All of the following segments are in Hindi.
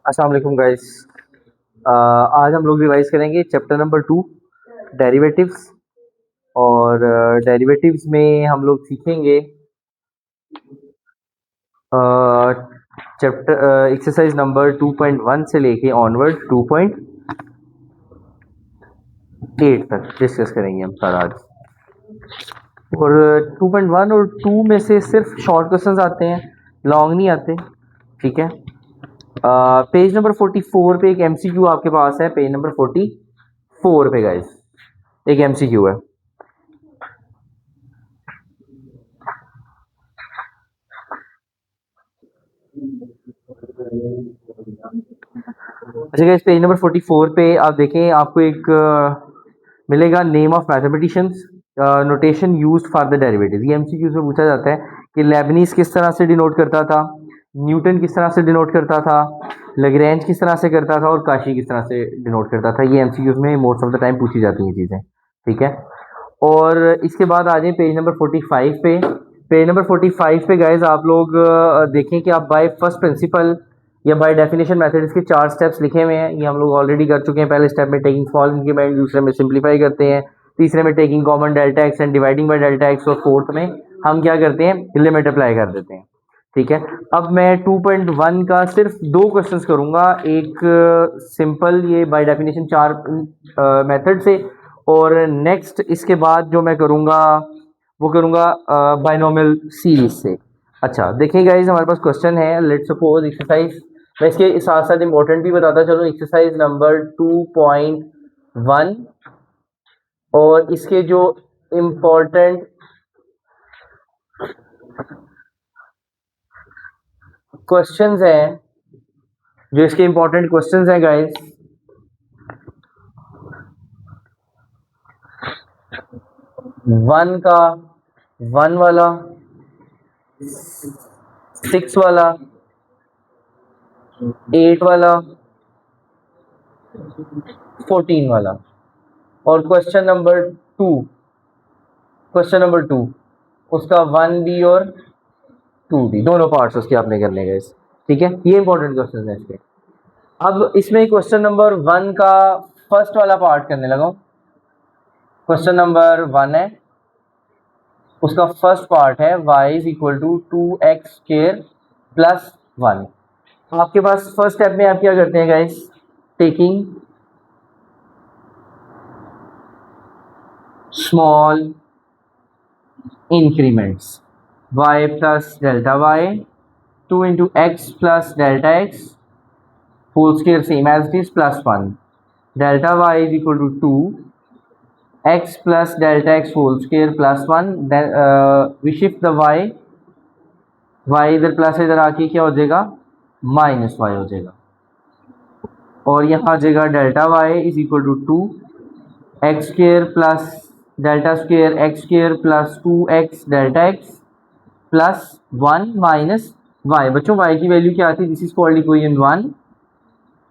अस्सलाम वालेकुम गाइस। आज हम लोग रिवाइज करेंगे चैप्टर नंबर 2 डेरिवेटिव्स। और डेरिवेटिव्स में हम लोग सीखेंगे चैप्टर एक्सरसाइज नंबर 2.1 से लेके ऑनवर्ड 2.8 तक डिस्कस करेंगे हम सारा आज। और 2.1 और 2 में से सिर्फ शॉर्ट क्वेश्चंस आते हैं, लॉन्ग नहीं आते, ठीक है। पेज नंबर 44 पे एक एमसीक्यू आपके पास है। पेज नंबर 44 पे गाइस एक एमसीक्यू है। अच्छा गाइस, पेज नंबर 44 पे आप देखें, आपको एक मिलेगा name of mathematicians, notation used for the derivative. ये एमसीक्यूज में पूछा जाता है कि लेबनीज किस तरह से डिनोट करता था, न्यूटन किस तरह से डिनोट करता था, लैग्रेंज किस तरह से करता था और काशी किस तरह से डिनोट करता था। ये एमसीक्यूज में मोस्ट ऑफ द टाइम पूछी जाती हैं चीज़ें, ठीक है। और इसके बाद आ जाए पेज नंबर 45 पे। पेज नंबर 45 पे गाइज आप लोग देखें कि आप बाय फर्स्ट प्रिंसिपल या बाय डेफिनेशन मेथड इसके 4 स्टेप्स लिखे हुए हैं। ये हम लोग ऑलरेडी कर चुके हैं। पहले स्टेप में टेकिंग स्मॉल इंक्रीमेंट, दूसरे में सिंप्लीफाई करते हैं, तीसरे में taking common delta x and dividing by delta x, और फोर्थ में हम क्या करते हैं, लिमिट अप्लाई कर देते हैं, ठीक है। अब मैं 2.1 का सिर्फ 2 क्वेश्चंस करूंगा, एक सिंपल ये बाय डेफिनेशन 4 मेथड से, और नेक्स्ट इसके बाद जो मैं करूंगा वो करूंगा बाइनोमियल सीरीज से। अच्छा देखिए गाइज, हमारे पास क्वेश्चन है, लेट्स सपोज एक्सरसाइज, मैं इसके साथ साथ इंपॉर्टेंट भी बताता चलूँ। एक्सरसाइज नंबर 2.1 और इसके जो इम्पोर्टेंट क्वेश्चंस हैं, जो इसके इम्पोर्टेंट क्वेश्चंस हैं गाइस, वन का, 1 वाला, 6 वाला, 8 वाला, 14 वाला, और क्वेश्चन नंबर टू उसका 1B और 2B दोनों पार्ट्स उसके आपने करने गए, ठीक है। ये इंपॉर्टेंट क्वेश्चन है इसके। अब इसमें क्वेश्चन नंबर 1 का फर्स्ट वाला पार्ट करने लगा। क्वेश्चन नंबर 1 है, उसका फर्स्ट पार्ट है y is equal to 2x² plus 1। आपके पास फर्स्ट स्टेप में आप क्या करते हैं guys, taking small increments, y plus delta y, 2 into x plus delta x whole square same as it is plus 1, delta y is equal to 2 x plus delta x whole square plus 1। We shift the y इधर प्लस इधर आके क्या हो जाएगा, माइनस y हो जाएगा, और यहाँ आ जाएगा delta y is equal to 2 x square plus delta square x square plus 2x delta x plus 1 minus y। बच्चों y की वैल्यू क्या आती है, this is called equation 1,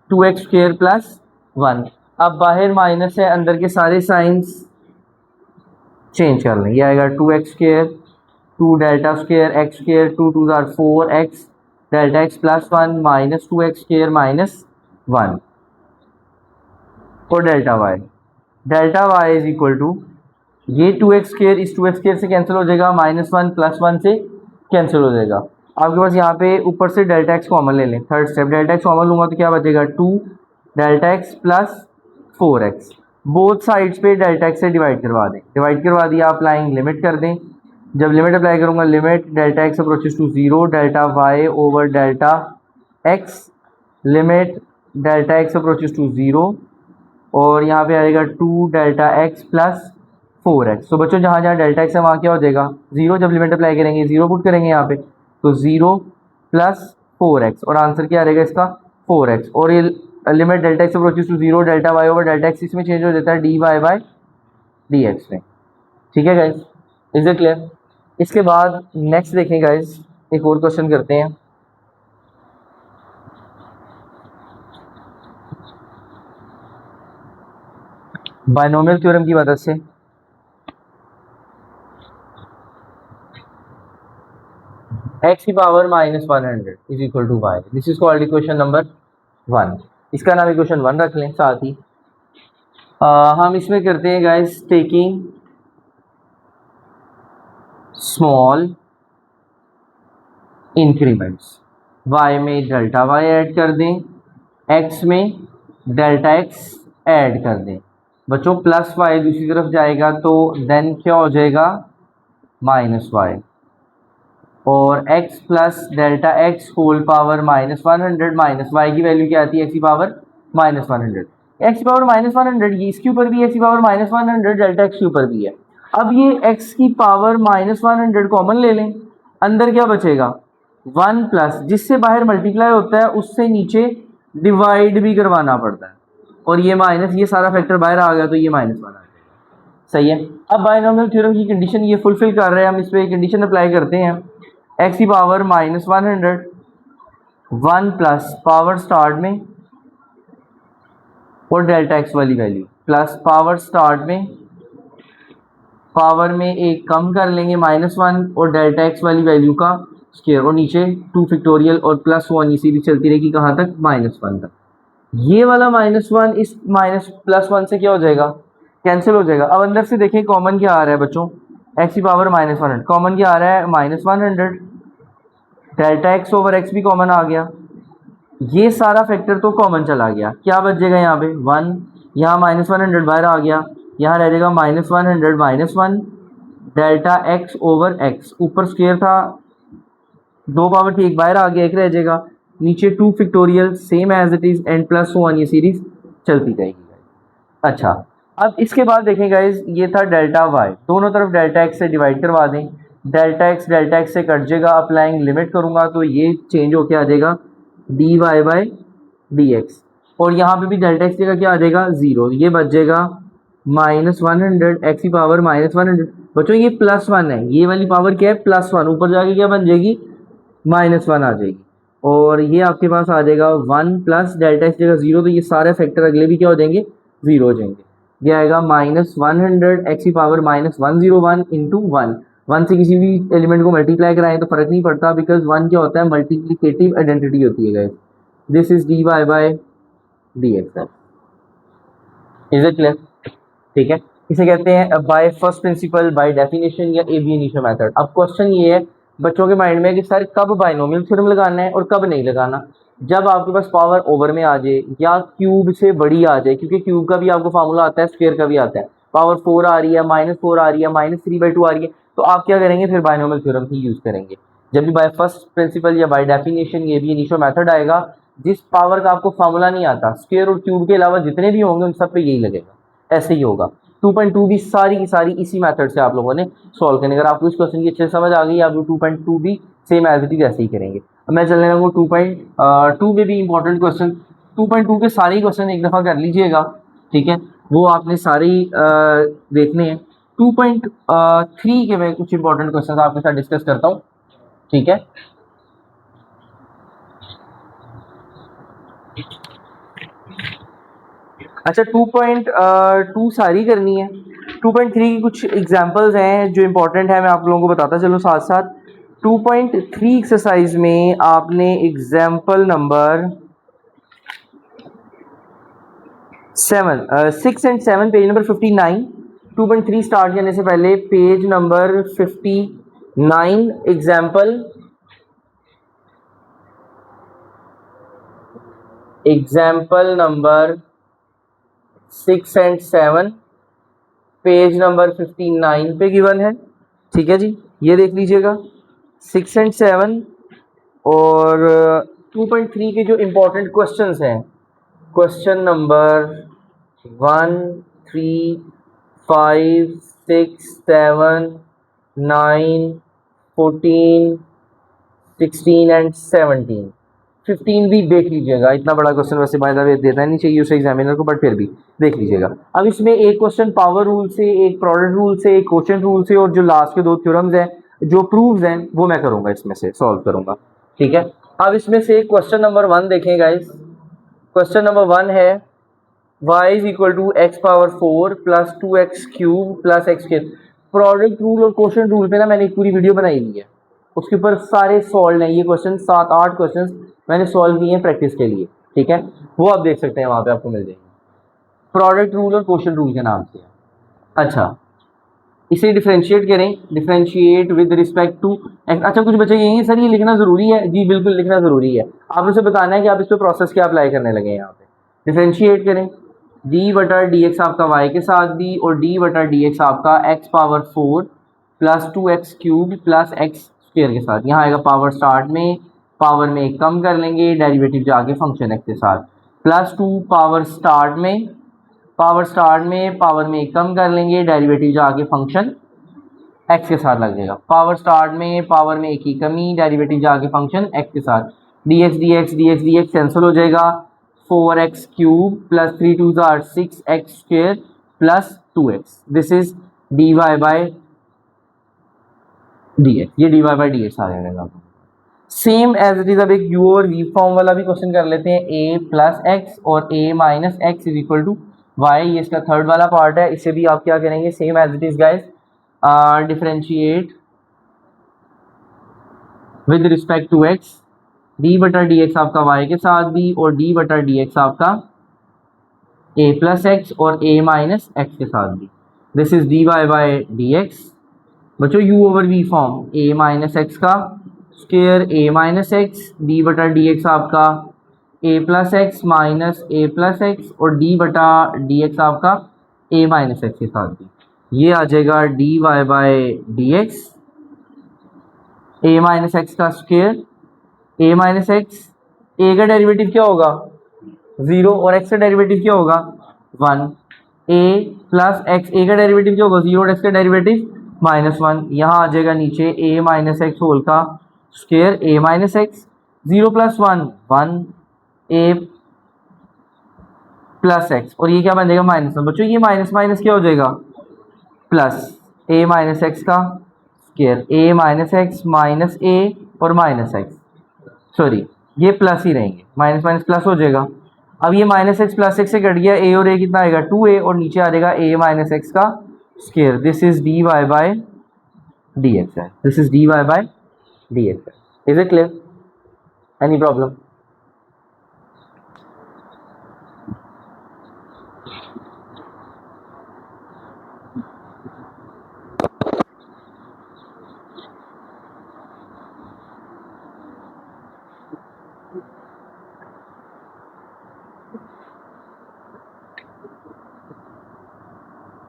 2x square plus 1। अब बाहर माइनस है, अंदर के सारे साइंस चेंज कर लें। ये आएगा 2x square, 2 delta square x square, 2 2 are 4x delta x plus 1 minus 2x square minus 1, और delta y is equal to, ये 2x स्क्वायर इस 2x स्क्वायर से कैंसिल हो जाएगा, माइनस 1 प्लस 1 से कैंसिल हो जाएगा। आपके पास यहाँ पे ऊपर से डेल्टा एक्स कॉमन ले लें। Third step, delta x common लूंगा तो क्या बचेगा, 2 delta x plus 4x। Both sides पे डेल्टा एक्स से डिवाइड करवा दें। डिवाइड करवा दिया, अप्लाइंग लिमिट कर दें। जब लिमिट अप्लाई करूंगा, limit delta x approaches to 0 delta y over delta x, limit delta x approaches to 0, और यहाँ पे आएगा 2 डेल्टा एक्स प्लस 4x। तो बच्चों जहाँ जहाँ डेल्टा एक्स है वहाँ क्या हो जाएगा, 0। जब लिमिट अप्लाई करेंगे 0 पुट करेंगे यहाँ पे, तो 0 प्लस 4x, और आंसर क्या रहेगा इसका, 4x। और ये limit delta x approaches to 0 delta y over delta x इसमें चेंज हो जाता है dy बाय dx में, ठीक है गाइज, इज इट क्लियर। इसके बाद नेक्स्ट देखें गाइज, एक और क्वेश्चन करते हैं। बाइनोमियल थ्योरम की मदद से x की power -100 is equal to y, this is called equation number 1, इसका नाम इक्वेशन 1 रख लें। साथ ही हम इसमें करते हैं guys taking small increments, y में डेल्टा y ऐड कर दें, x में डेल्टा x ऐड कर दें। बच्चों प्लस y दूसरी तरफ जाएगा तो देन क्या हो जाएगा, माइनस y, और x plus delta x whole power -100, minus y की वैल्यू क्या आती है, x की पावर -100, x की पावर -100, ये इसके ऊपर भी है, x की पावर -100 डेल्टा x के ऊपर भी है। अब ये x की पावर -100 कॉमन ले लें, अंदर क्या बचेगा, 1 प्लस जिससे बाहर मल्टीप्लाई होता है उससे नीचे डिवाइड भी करवाना पड़ता है, और ये माइनस, ये सारा फैक्टर बाहर आ गया तो ये -1 आ जाएगा। सही है। अब बायनॉमियल थ्योरम की कंडीशन ये फुलफिल कर रहे हैं, हम इस पर कंडीशन अप्लाई करते हैं, x की पावर -100, 1 प्लस पावर स्टार्ट में और डेल्टा x वाली वैल्यू प्लस पावर स्टार्ट में, पावर में एक कम कर लेंगे -1 और डेल्टा x वाली वैल्यू का स्क्वायर, और नीचे 2 फैक्टोरियल और +1, ये सीरीज चलती रहेगी कहाँ तक, -1 तक। ये वाला -1 इस +1 से क्या हो जाएगा, कैंसिल हो जाएगा। अब अंदर से देखें कॉमन क्या आ रहा है बच्चों, x की पावर -100, कॉमन क्या आ रहा है, -100, डेल्टा x ओवर x भी कॉमन आ गया, ये सारा फैक्टर तो कॉमन चला गया, क्या बचेगा यहाँ पे 1, यहाँ -100 बाहर आ गया, यहाँ रह जाएगा -100 -1, डेल्टा x ओवर x, ऊपर स्क्वायर था, 2 पावर थी, एक बाहर आ गया, एक रह जाएगा, नीचे 2 factorial same as it is and +1, ये सीरीज चलती जाएगी। अच्छा, अब इसके बाद देखें गाइज, ये था डेल्टा y, दोनों तरफ डेल्टा x से डिवाइड करवा दें, डेल्टा x से कट जाएगा, अप्लाइंग लिमिट करूंगा तो ये चेंज होके आ जाएगा dy बाई dx, और यहाँ पे भी डेल्टा x जगह क्या आ जाएगा 0, ये बच जाएगा -100, x की पावर -100। बच्चों ये +1 है, ये वाली पावर क्या है +1, ऊपर जाके क्या बन जाएगी -1 आ जाएगी, और ये आपके पास आ जाएगा 1 प्लस डेल्टा x जगह 0, तो ये सारे फैक्टर अगले भी क्या हो जाएंगे, 0 हो जाएंगे। ये आएगा -100 x की पावर -101 इंटू 1 से किसी भी एलिमेंट को मल्टीप्लाई कराएं तो फर्क नहीं पड़ता, बिकॉज 1 क्या होता है, मल्टीप्लिकेटिव आइडेंटिटी होती है guys. This is dy by dx, is it clear, ठीक है। इसे कहते हैं by first principle, by definition या ab इनिशियो मेथड। अब क्वेश्चन ये है बच्चों के माइंड में कि सर कब बायनोमियल थ्योरम लगाना है और कब नहीं लगाना, जब आपके पास पावर ओवर में आ जाए या क्यूब से बड़ी आ जाए, क्योंकि क्यूब का भी आपको फार्मूला आता है, स्क्वायर का भी आता है, पावर 4 आ रही है, -4 आ रही है, -3/2 आ रही है, तो आप क्या करेंगे, फिर बायनोमियल थ्योरम ही यूज करेंगे। जब भी बाय फर्स्ट प्रिंसिपल या बाय डेफिनेशन ये भी इनिशियो मेथड आएगा, जिस पावर का आपको फार्मूला नहीं आता, स्क्वायर और क्यूब के अलावा जितने भी होंगे उन सब पे यही लगेगा, ऐसे ही होगा। 2.2 भी सारी की सारी इसी मेथड से आप लोगों ने सॉल्व करनी। अगर आपको इस क्वेश्चन की अच्छे से समझ आ गई, आप 2.2 भी सेम एज इट इज ऐसे ही करेंगे। अब मैं चलने लगूँ 2.2 में भी इंपॉर्टेंट क्वेश्चन, 2.2 के सारे क्वेश्चन एक दफ़ा कर लीजिएगा, ठीक है, वो आपने सारे देखने हैं। 2.3 के मैं कुछ इंपॉर्टेंट क्वेश्चन आपके साथ डिस्कस करता हूँ, ठीक है। अच्छा, 2.2 सारी करनी है, 2.3 की कुछ एग्जांपल्स हैं जो इंपॉर्टेंट है, मैं आप लोगों को बताता चलूँ साथ साथ। 2.3 एक्सरसाइज में आपने example number 6 and 7, page number 59, 2.3 start करने से पहले page number 59, example number 6 and 7 page number 59 पे गिवन है, ठीक है जी, ये देख लीजिएगा 6 एंड 7। और 2.3 के जो इम्पोर्टेंट क्वेश्चंस हैं, क्वेश्चन नंबर 1, 3, 5, 6, 7, 9, 14, 16 एंड 17, 15 भी देख लीजिएगा। इतना बड़ा क्वेश्चन वैसे बाय द वे देना नहीं चाहिए उसे एग्जामिनर को, बट फिर भी देख लीजिएगा। अब इसमें एक क्वेश्चन पावर रूल से, एक प्रोडक्ट रूल से, एक क्वोशिएंट रूल से, और जो लास्ट के 2 थ्योरम्स हैं, जो प्रूव्स हैं, वो मैं करूंगा, इसमें से सॉल्व करूंगा, ठीक है। अब इसमें से क्वेश्चन नंबर 1 देखें गाइस। क्वेश्चन नंबर 1 है y is equal to x power 4 plus 2x cube plus x cube. Product rule और क्वोशिएंट रूल पे ना मैंने एक पूरी वीडियो बनाई हुई है, उसके ऊपर सारे सॉल्व हैं ये क्वेश्चन, 7-8 क्वेश्चन मैंने सॉल्व किए हैं प्रैक्टिस के लिए। ठीक है, वो आप देख सकते हैं वहां पे आपको मिल जाएगी, प्रोडक्ट रूल और क्वोशिएंट रूल के नाम से। अच्छा, इसे डिफरेंशिएट करें, डिफरेंशिएट विद रिस्पेक्ट टू। अच्छा, कुछ बच्चे कहेंगे सर ये लिखना जरूरी है, जी बिल्कुल लिखना जरूरी है, आप उसे बताना है कि आप इस पे प्रोसेस क्या अप्लाई करने लगे हैं। यहाँ पे डिफरेंशिएट करें, डी बटा डी एक्स आपका वाई के साथ भी, और डी बटा डी एक्स आपका x power 4 plus 2x cube plus X square के साथ। यहाँ आएगा पावर स्टार्ट में, पावर में एक कम कर लेंगे, डेरिवेटिव जाके फंक्शन एक्स के साथ, प्लस 2 पावर स्टार्ट में, पावर स्टार्ट में पावर में एक कम कर लेंगे, डेरिवेटिव जाके फंक्शन एक्स के साथ लग जाएगा। पावर स्टार्ट में पावर में एक ही कमी, डेरिवेटिव जाके फंक्शन एक्स के साथ, d x d x d x d x cancel हो जाएगा, 4x cube plus 3 2 are 6x square plus 2x, this is D Y by D x, ये d Y by D x आ जाएगा। Same as it is. अब एक यू और वी फॉर्म वाला भी क्वेश्चन कर लेते हैं, ए प्लस एक्स और a minus x is equal to y, ये इसका थर्ड वाला पार्ट है। इसे भी आप क्या करेंगे, same as it is guys, differentiate with respect to x, d बटा डी एक्स आपका वाई के साथ भी, और डी बटा डी एक्स आपका ए प्लस एक्स और ए माइनस एक्स के साथ भी, this is D Y by D x. बच्चों u over v form, a minus x का square a minus x, d बटा डी एक्स आपका a plus x minus a plus x, और डी बटा डी एक्स आपका ए माइनस एक्स के साथ भी, ये आ जाएगा d Y by D x, a minus x का square, a minus x, a का डेरिवेटिव क्या होगा 0, और एक्स का डेरिवेटिव क्या होगा 1, ए प्लस एक्स, ए का डेरिवेटिव क्या होगा 0 और एक्स का डेरिवेटिव -1, यहाँ आ जाएगा नीचे ए माइनस एक्स होल का square a minus x, 0 plus 1 1, A plus x, और ये क्या बन जाएगा -1। बच्चों ये माइनस माइनस क्या हो जाएगा प्लस, ए माइनस एक्स का square a minus x minus ए और माइनस एक्स, सॉरी ये प्लस ही रहेंगे, माइनस माइनस प्लस हो जाएगा। अब ये माइनस एक्स प्लस एक्स से कट गया, ए और ए कितना आएगा 2a, और नीचे आ जाएगा ए माइनस एक्स का square, this is D Y by D x है, this is D Y by D x है। Is it clear, any problem?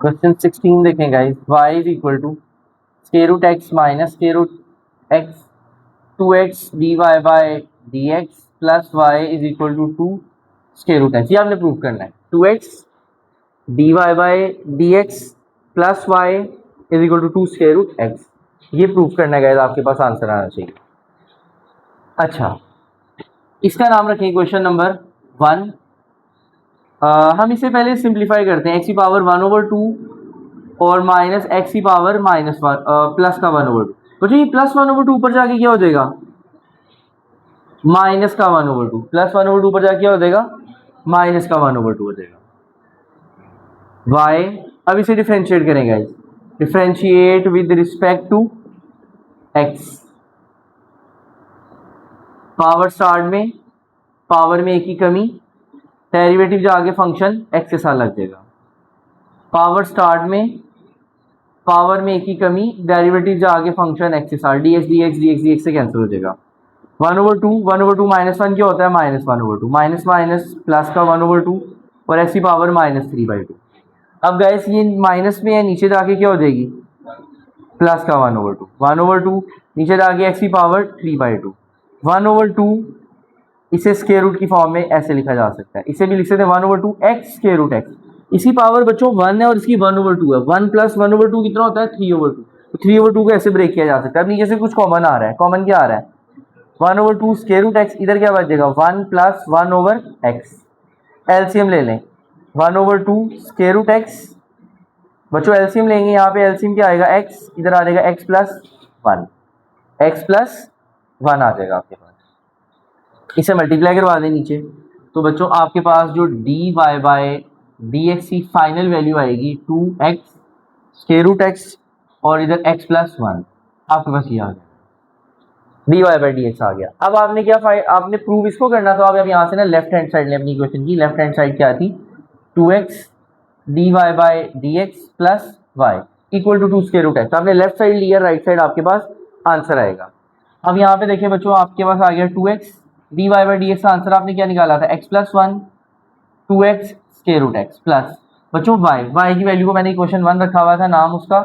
Question 16 देखें guys, y is equal to square root x minus square root x 2x dy by dx plus y is equal to 2 square root x, ये आपने प्रूव करना है। 2x dy by dx plus y is equal to 2 square root x, ये प्रूव करना है गाइस, आपके पास आंसर आना चाहिए। अच्छा, इसका नाम रखें क्वेश्चन नंबर 1। हम इसे पहले सिंप्लीफाई करते हैं, एक्स की पावर 1/2 और माइनस एक्स की पावर -1 प्लस का 1/2। तो जी प्लस 1/2 ऊपर जाके क्या हो जाएगा माइनस का 1/2, प्लस 1/2 ऊपर जाके क्या हो जाएगा माइनस का 1/2 हो जाएगा। y, अब इसे डिफरेंशिएट करेंगे, differentiate with respect to x, power start में पावर में एक ही कमी, डेरिवेटिव जाके फंक्शन x के साथ लग जाएगा। पावर स्टार्ट में पावर में एक ही कमी, डेरिवेटिव जाके फंक्शन x के साथ, dx dx dx dx से कैंसिल हो जाएगा। 1/2 -1 क्या होता है -1/2, माइनस माइनस प्लस का 1/2 और x की पावर -3/2। अब गाइस ये माइनस में है, नीचे जाके क्या हो जाएगी प्लस का 1/2 नीचे जाके x की पावर 3/2। 1/2 इसे स्क्वायर रूट की फॉर्म में ऐसे लिखा जा सकता है, इसे भी लिख सकते हैं 1/2 x स्क्वायर रूट x, इसी पावर बच्चों 1 है और इसकी 1/2 है, 1 प्लस 1/2 कितना होता है 3/2, तो 3/2 को ऐसे ब्रेक किया जा सकता है। अब नीचे से कुछ कॉमन आ रहा है, कॉमन क्या आ रहा है 1/2 स्क्वायर रूट x, इधर क्या बचेगा 1 प्लस 1/x, एलसीएम ले लें 1/2 स्क्वायर रूट x, बच्चों एलसीएम लेंगे, यहाँ पे एलसीएम क्या आएगा x, इधर आ जाएगा x प्लस 1, x प्लस 1 आ जाएगा आपके पास, इसे मल्टीप्लाई करवा दें नीचे, तो बच्चों आपके पास जो d Y by D x की फाइनल वैल्यू आएगी 2x स्क्वायर रूट x और इधर x प्लस 1, आपके पास ये आ गया। D Y by D x आ गया। अब आपने क्या आपने प्रूव इसको करना, तो आप यहाँ से ना लेफ्ट हैंड साइड लें अपनी इक्वेशन की। लेफ्ट हैंड साइड क्या थी, 2x d Y by D x plus y equal to 2 square root x. आपने लेफ्ट साइड लिया, राइट साइड आपके पास आंसर आएगा। अब यहाँ पे देखिए बच्चों, आपके पास आ गया 2x d Y by D x का आंसर आपने क्या निकाला था, x plus 1 2x square root x plus बच्चों y की वैल्यू को मैंने इक्वेशन 1 रखा हुआ था, नाम उसका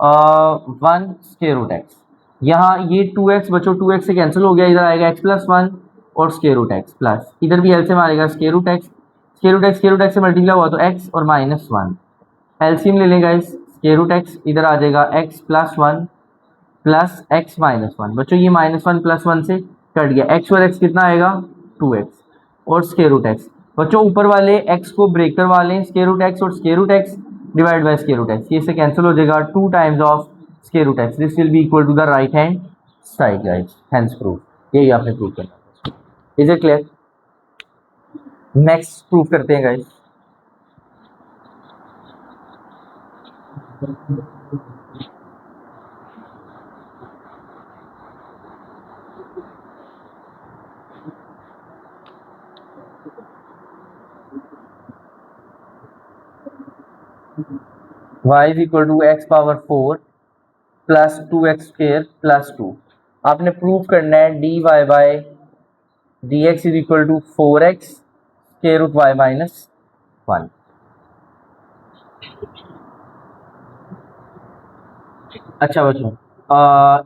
1 स्क्वायर रूट एक्स। यहाँ ये 2x बच्चों 2x से कैंसिल हो गया, इधर आएगा x प्लस 1 और स्क्वायर रूट एक्स प्लस इधर भी एल से मारेगा square root x, square root x से मल्टीप्लाई हुआ तो x और माइनस 1 एलसीएम ले लेगा इस स्क्वायर रूट एक्स, इधर आ जाएगा x plus 1 plus x minus 1। बच्चों ये माइनस 1 प्लस 1 से कट गया, x और x कितना आएगा 2x और स्क्वायर रूट एक्स। बच्चों ऊपर वाले x को ब्रेक करवा लें, स्क्वायर रूट एक्स और square root x divide by square root x, ये से कैंसिल हो जाएगा 2 times of square root x, this will be equal to the right hand side guys, hence proof. यही आपने प्रूव करना। Is it clear? Next proof करते हैं guys. y is equal to x power 4 plus 2x square plus 2। आपने प्रूव करना है d Y by D x is equal to 4x square root y minus 1। अच्छा बच्चों,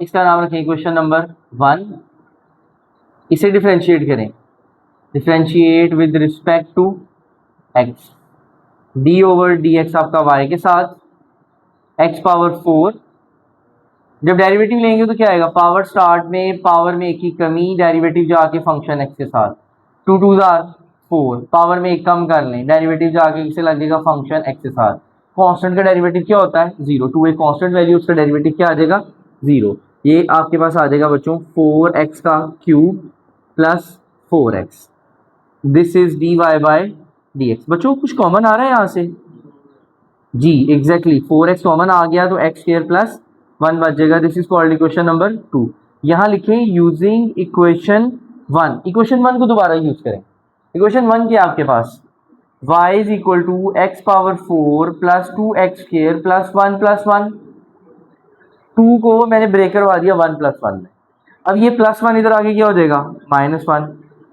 इसका नाम रखें क्वेश्चन नंबर 1। इसे डिफरेंशिएट करें, differentiate with respect to x, d over D x आपका y के साथ x पावर 4। जब डेरिवेटिव लेंगे तो क्या आएगा, पावर स्टार्ट में पावर में एक की कमी, डेरिवेटिव जाके फंक्शन x के साथ 2 2 4, पावर में एक कम कर लें, डेरिवेटिव जाके इससे लगेगा फंक्शन x के साथ। कांस्टेंट का डेरिवेटिव क्या होता है 0, टू ए कांस्टेंट वैल्यू, उसका डेरिवेटिव क्या आ जाएगा 0। ये आपके पास आ जाएगा बच्चों 4x का cube plus 4x, this is D Y by D x. बच्चों कुछ कॉमन आ रहा है यहाँ से जी, एग्जैक्टली 4x कॉमन आ गया तो x स्क्वायर प्लस 1 बच जाएगा, this is called equation number 2। यहाँ लिखें यूजिंग इक्वेशन 1, इक्वेशन 1 को दोबारा यूज करें। इक्वेशन 1 क्या आपके पास, y is equal to x power 4 plus 2x square plus 1 2 को मैंने ब्रेक करवा दिया 1 प्लस 1 में। अब ये प्लस 1 इधर आगे क्या हो जाएगा minus 1,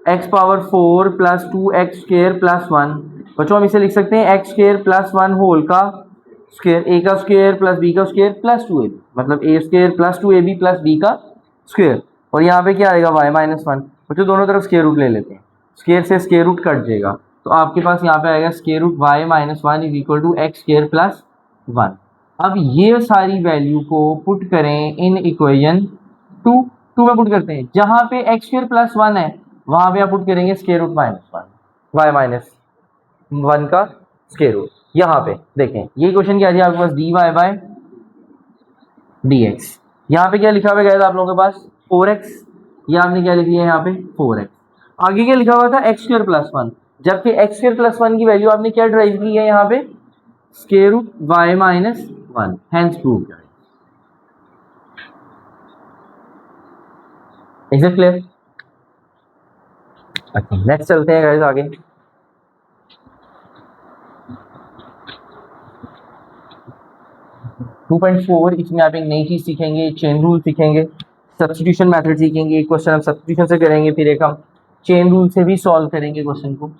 x power 4 plus 2x square plus 1। बच्चों हम इसे लिख सकते हैं x स्क्वायर प्लस 1 होल का स्क्वायर, a का स्क्वायर प्लस b का स्क्वायर प्लस 2ab, मतलब a square plus 2ab plus b का स्क्वायर। और यहाँ पे क्या आएगा y माइनस 1। बच्चों दोनों तरफ स्क्वायर रूट ले लेते हैं, स्क्वायर से स्क्वायर रूट कट जाएगा, तो आपके पास यहाँ पे आएगा square root y minus 1 is equal to x square plus 1। अब ये सारी वैल्यू को पुट करें इन इक्वेशन 2 में पुट करते हैं, जहाँ पे एक्स स्क्वायर प्लस 1 है वहाँ पे आप पुट करेंगे square root minus 1, y minus 1 का स्क्वायर रूट। यहाँ पे देखें ये क्वेश्चन क्या दिया आपके पास, d Y by D x, यहाँ पे क्या लिखा हुआ गया था आप लोगों के पास 4x, ये आपने क्या लिख लिया यहाँ पे 4x, आगे क्या लिखा हुआ था एक्स स्क्वायर प्लस 1, जबकि एक्स स्क्वायर प्लस 1 की वैल्यू आपने क्या ड्राइव की है यहाँ पे square root y minus 1, hence prove. Is it clear? अच्छा नेक्स्ट चलते हैं गाइस आगे। टू 2.4 इसमें आप एक नई चीज सीखेंगे, चेन रूल सीखेंगे, सब्स्टिट्यूशन मेथड सीखेंगे। एक क्वेश्चन हम सब्स्टिट्यूशन से करेंगे, फिर एक हम चेन रूल से भी सॉल्व करेंगे क्वेश्चन को।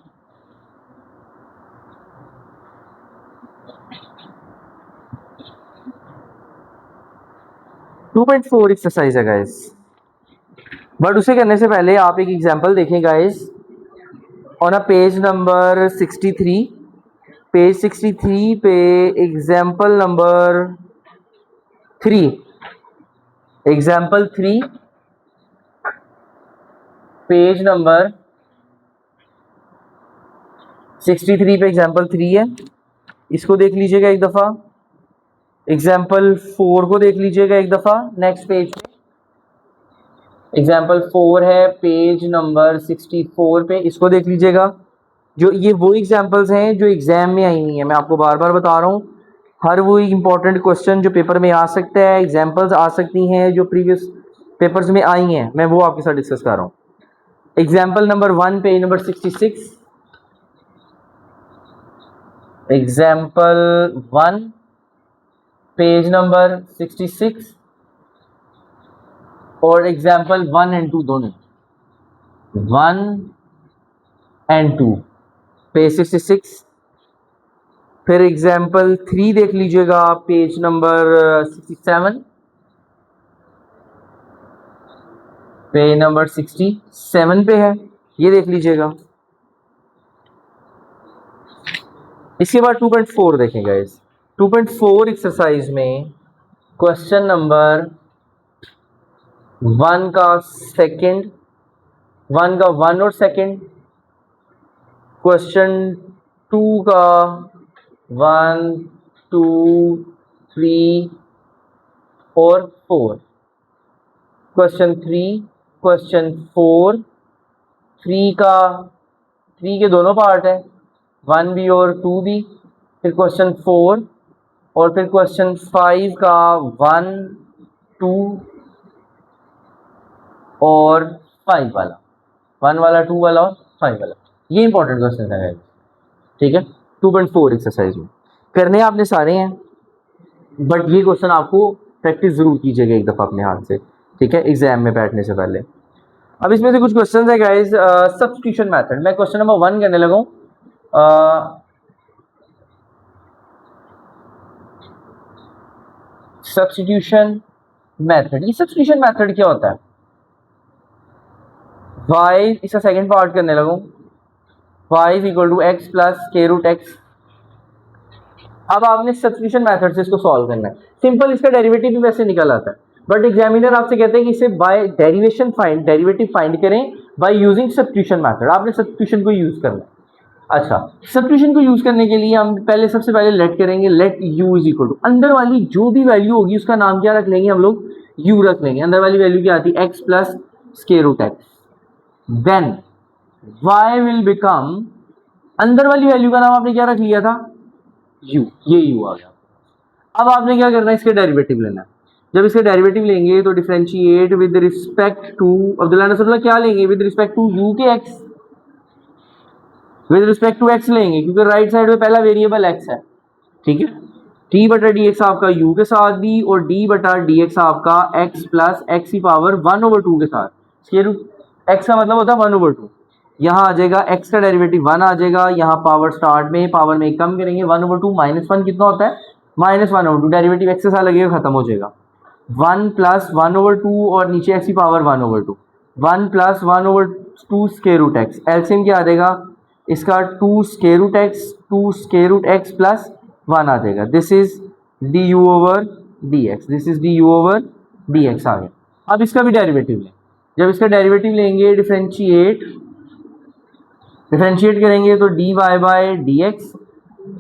टू 2.4 एक्सरसाइज है गाइस, बट उसे करने से पहले आप एक एग्जांपल देखें guys on a page number 63, page 63 पे example number 3, example 3 page number 63 पे एग्जाम्पल 3 है, इसको देख लीजिएगा एक दफ़ा। एग्जाम्पल 4 को देख लीजिएगा एक दफ़ा नेक्स्ट पेज पे। एग्जाम्पल 4 है पेज नंबर 64 पे, इसको देख लीजिएगा। जो ये वो एग्जाम्पल्स हैं जो एग्जाम में आई हुई हैं, मैं आपको बार बार बता रहा हूँ, हर वो इंपॉर्टेंट क्वेश्चन जो पेपर में आ सकता है, एग्जाम्पल्स आ सकती हैं जो प्रीवियस पेपर्स में आई हैं, मैं वो आपके साथ डिस्कस कर रहा हूँ। Example number 1 page number 66, example 1 page number 66 और एग्जाम्पल 1 एंड 2 दोनों, 1 एंड 2 पेज 66। फिर एग्जाम्पल 3 देख लीजिएगा पेज नंबर 67, पेज नंबर 67 पे है, ये देख लीजिएगा। इसके बाद 2.4 देखें गाइस। 2.4 एक्सरसाइज में क्वेश्चन नंबर 1 का सेकंड, 1 का 1 और सेकंड, क्वेश्चन 2 का 1 2 3 और 4, क्वेश्चन 3, क्वेश्चन 4, 3 का 3 के दोनों पार्ट है, 1 भी और 2 भी, फिर क्वेश्चन 4 और फिर क्वेश्चन 5 का 1 2 और 5 वाला, 1 वाला 2 वाला और 5 वाला। ये इंपॉर्टेंट क्वेश्चन है, ठीक है। 2.4 एक्सरसाइज में करने आपने सारे हैं, बट ये क्वेश्चन आपको प्रैक्टिस जरूर कीजिएगा एक दफ़ा अपने हाथ से, ठीक है, एग्जाम में बैठने से पहले। अब इसमें से कुछ क्वेश्चन है गाइस। सब्स्टिट्यूशन मेथड, मैं क्वेश्चन नंबर 1 करने लगा हूँ। सब्स्टिट्यूशन मेथड, ये सब्स्टिट्यूशन मेथड क्या होता है? y, इसका सेकंड पार्ट करने लगा हूँ, y equal to x plus square root x. अब आपने सब्स्टिट्यूशन मेथड से इसको सॉल्व करना है। सिंपल, इसका डेरिवेटिव भी वैसे निकल आता है, बट एग्जामिनर आपसे कहते हैं कि इसे बाय डेरिवेटिव फाइंड करें बाय यूजिंग सब्स्टिट्यूशन मेथड। आपने सब्स्टिट्यूशन को यूज करना है। अच्छा, सब्स्टिट्यूशन को यूज करने के लिए हम सबसे पहले लेट करेंगे, let u is equal to, अंदर वाली जो भी वैल्यू होगी उसका नाम क्या रख लेंगे हम लोग, u रख लेंगे। अंदर वाली वैल्यू क्या आती है, x plus square root x. Then y will become, अंदर वाली वैल्यू का नाम आपने क्या रख लिया था, u, ये u आ गया। अब आपने क्या करना है, इसके डेरिवेटिव लेना है। जब इसके डेरिवेटिव लेंगे तो differentiate with respect to, Abdullah Nasrullah क्या लेंगे, विद रिस्पेक्ट टू u के x, with respect to x लेंगे, क्योंकि राइट साइड में पहला वेरिएबल x है, ठीक है। t बटा डी एक्स आपका u के साथ भी, और d बटा डी एक्स आपका x प्लस एक्स की पावर 1/2 के साथ। स्क्वायर रूट x का मतलब होता है 1/2। यहाँ आ जाएगा x का डेरिवेटिव 1 आ जाएगा, यहाँ पावर स्टार्ट में, पावर में कम करेंगे, 1/2 माइनस 1 कितना होता है, -1/2। डेरिवेटिव x के साथ लगेगा, खत्म हो जाएगा। 1 प्लस 1/2 और नीचे x की पावर 1/2, 1 प्लस 1/2 स्क्वायर रूट एक्स। एलसीएम क्या आ जाएगा इसका, 2 square root x, 2 square root x plus 1 आ जाएगा। This is d u over D x, this is d u over D x आ गया। अब इसका भी डेरिवेटिव लें। जब इसका डेरिवेटिव लेंगे, डिफरेंशिएट करेंगे तो d Y by D x,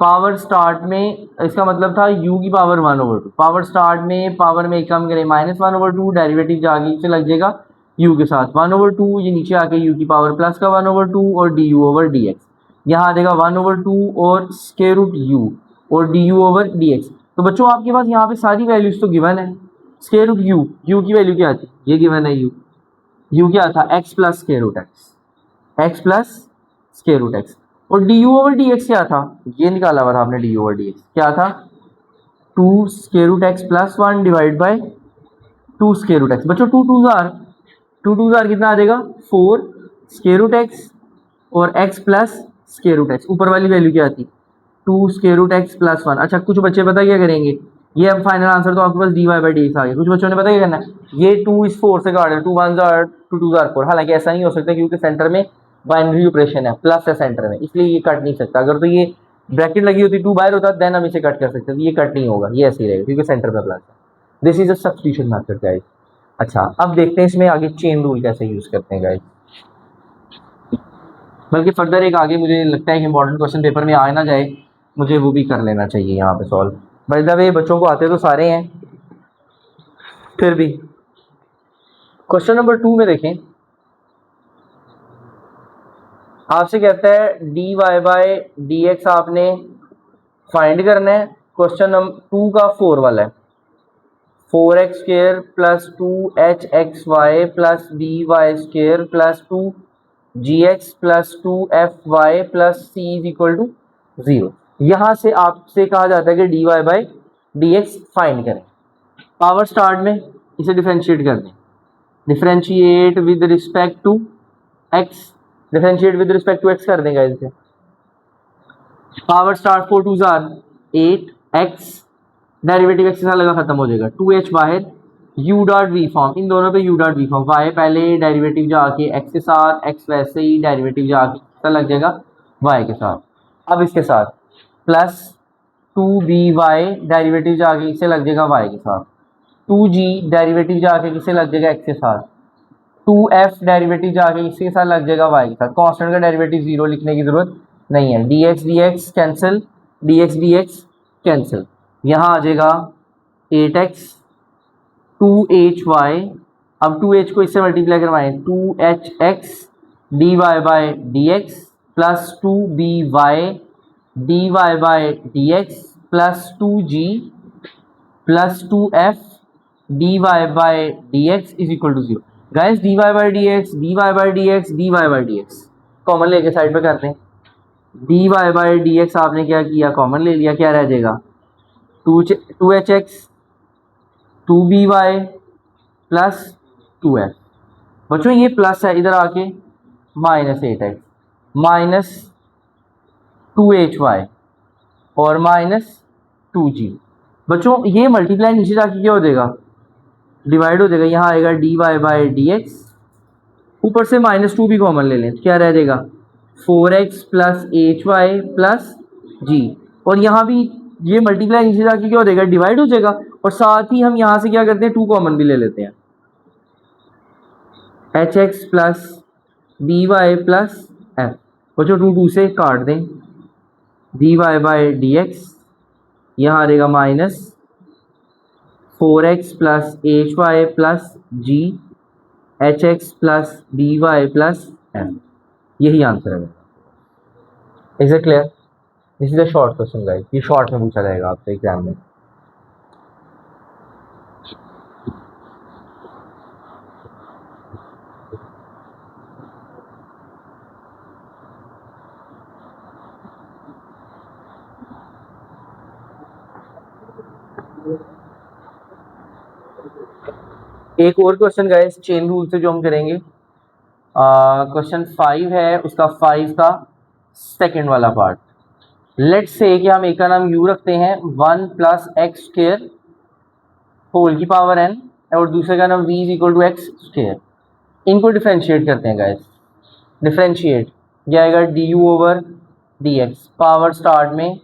power start में, इसका मतलब था u की पावर 1/2, पावर स्टार्ट में, पावर में कम करें -1/2, डेरिवेटिव जाके से लग जाएगा u के साथ 1/2, ये नीचे आके u की पावर प्लस का 1/2 और d u over D x. यहाँ आ जाएगा 1/2 और स्क्वायर रूट u और d u over D x. तो बच्चों आपके पास यहाँ पे सारी वैल्यूज तो गिवन है। स्क्वायर रूट u की वैल्यू क्या आती है, ये गिवन है, u क्या था, x plus square root x, x plus square root x. और d u over D x क्या था, ये निकाला हुआ था आपने, d u over D x क्या था, 2 square root x plus 1 divide by 2 square root x. बच्चों 2 2 जार कितना आ जाएगा, 4 स्क्वायर रूट एक्स और x plus square root x. ऊपर वाली वैल्यू क्या थी, 2 स्क्वायर रूट एक्स प्लस 1। अच्छा, कुछ बच्चे पता क्या करेंगे, ये अब फाइनल आंसर तो आपके पास d Y by D x आ गया। कुछ बच्चों ने पता क्या करना है, ये 2 इस 4 से काट देना, 2 1 जार 2 2 जार 4। हालांकि ऐसा नहीं हो सकता क्योंकि सेंटर में बाइनरी ऑपरेशन है, प्लस है सेंटर में, इसलिए ये कट नहीं सकता। अगर तो ये ब्रैकेट लगी होती, 2 बाहर होता, देन हम इसे कट कर सकते थे, ये कट नहीं होगा, ये ऐसे ही रहेगा क्योंकि सेंटर में प्लस है। This is a substitution method guys. अच्छा, अब देखते हैं इसमें आगे चेन रूल कैसे यूज करते हैं गाइस। बल्कि फर्दर एक आगे मुझे लगता है कि इंपॉर्टेंट क्वेश्चन पेपर में आ ना जाए, मुझे वो भी कर लेना चाहिए यहाँ पे सॉल्व। बाय द वे बच्चों को आते तो सारे हैं, फिर भी क्वेश्चन नंबर 2 में देखें, आपसे कहता है d Y by D x आपने फाइंड करना है। क्वेश्चन नंबर 2 का 4 वाला है, 4x square plus 2hxy plus dy square plus 2gx plus 2fy plus c is equal to 0। यहां से आपसे कहा जाता है कि dy बाई dx फाइंड करें। पावर स्टार्ट में इसे डिफरेंशिएट कर दें, differentiate with respect to x, differentiate with respect to x कर देंगे इसे। पावर स्टार्ट 4 2 जार 8x, डेरिवेटिव x के साथ लगा खत्म हो जाएगा, 2h बाहर, u डॉट v फॉर्म, इन दोनों पे u dot v form, y पहले डेरिवेटिव जाके x के साथ, x वैसे ही डेरिवेटिव जाके लग जाएगा y के साथ। अब इसके साथ प्लस 2by डेरिवेटिव जाके इसे लग जाएगा y के साथ, 2g डेरिवेटिव जाके किसे लग जाएगा x के साथ, 2f डेरिवेटिव जाके इसके साथ लग जाएगा y के साथ। कांस्टेंट का डेरिवेटिव 0 लिखने की जरूरत नहीं है, dx dx cancel, dx dx cancel, यहाँ आ जाएगा 8x 2hy, अब 2h को इससे मल्टीप्लाई करवाएं, 2hx dy by dx plus 2by dy by dx plus 2g plus 2f dy by dx is equal to 0। Guys dy by dx dy by dx dy by dx common लेके साइड पे करते हैं। dy बाई dx आपने क्या किया, कॉमन ले लिया, क्या रह जाएगा 2hx 2by प्लस 2f। बच्चों ये प्लस है, इधर आके माइनस 8x माइनस 2hy और माइनस 2g। बच्चों ये मल्टीप्लाई नीचे जाके क्या हो जाएगा, डिवाइड हो जाएगा, यहाँ आएगा dy बाई dx, ऊपर से -2 भी कॉमन ले लें, क्या रह जाएगा 4x plus hy plus g, और यहाँ भी ये मल्टीप्लाई नीचे जाके क्या हो जाएगा, डिवाइड हो जाएगा, और साथ ही हम यहाँ से क्या करते हैं 2 कॉमन भी ले लेते हैं, hx plus dy plus f। बच्चों 2 से काट दें, dy बाई dx यहाँ आ जाएगा minus 4x plus hy plus g hx plus dy plus f, यही आंसर है। Is it clear? This is a short question guys, ये शॉर्ट में पूछा जाएगा आपसे एग्जाम में। एक और क्वेश्चन गाइस चेन रूल से जो हम करेंगे, क्वेश्चन 5 है, उसका 5 का सेकंड वाला पार्ट। लेट्स से कि हम एक का नाम u रखते हैं 1 प्लस एक्स स्क्वायर होल की पावर n, और दूसरे का नाम v is equal to x square. इनको डिफरेंशिएट करते हैं गाइस, डिफरेंशिएट क्या आएगा du over dx, power start में,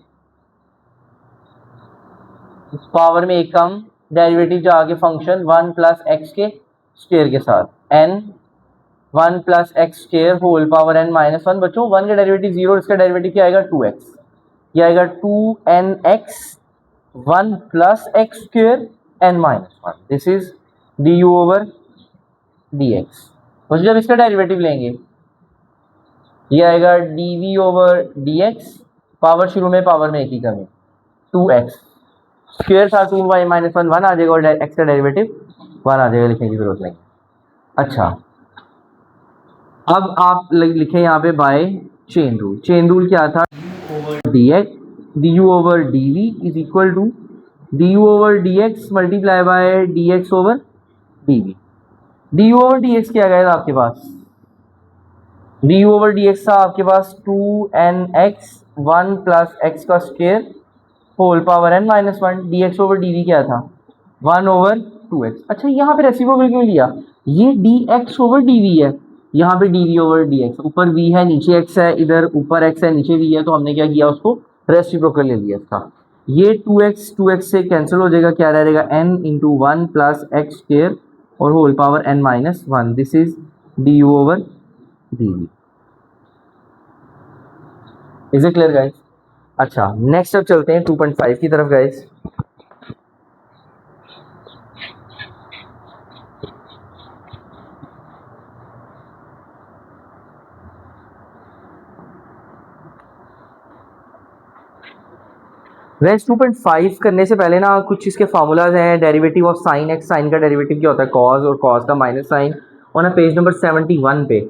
पावर में एक कम, डेरिवेटिव जाके फंक्शन 1 प्लस एक्स के स्क्वायर के साथ, n 1 plus x square whole power n minus 1। बच्चों 1 का डेरिवेटिव 0, इसका डेरिवेटिव क्या आएगा 2x, ये आएगा 2nx 1 plus x square n minus 1, this is du over dx। बच्चों जब इसका डेरिवेटिव लेंगे ये आएगा dv ओवर dx, पावर शुरू में पावर में एक ही कमी 2x स्क्वायर था 2y माइनस 1 1 आ जाएगा, और x का डेरिवेटिव 1 आ जाएगा, लिखने की जरूरत नहीं। अच्छा अब आप लिखें यहाँ पे by chain rule. Chain rule क्या था, dx du over dv is equal to du over dx multiply by dx over dv। du over dx क्या गया था आपके पास, du ओवर dx था आपके पास 2nx 1 प्लस एक्स का square whole power n minus 1, dx over dv क्या था 1 ओवर 2x। अच्छा यहाँ पे रेसिप्रोकल क्यों लिया, ये dx ओवर dv है, यहाँ पे dv ओवर dx, ऊपर v है नीचे x है, इधर ऊपर x है नीचे v है, तो हमने क्या किया उसको रेसिप्रोकल ले लिया इसका। ये 2x से कैंसिल हो जाएगा, क्या रह जाएगा n into 1 plus x square और whole power n minus 1, this is du over dv। Is it clear guys? अच्छा नेक्स्ट अब चलते हैं 2.5 की तरफ गाइस। वैसे 2.5 करने से पहले ना कुछ इसके फार्मूलाज हैं। Derivative of sine x, sine का डेरिवेटिव क्या होता है कॉस, और कॉस का माइनस साइन। और ना पेज नंबर 71 पे,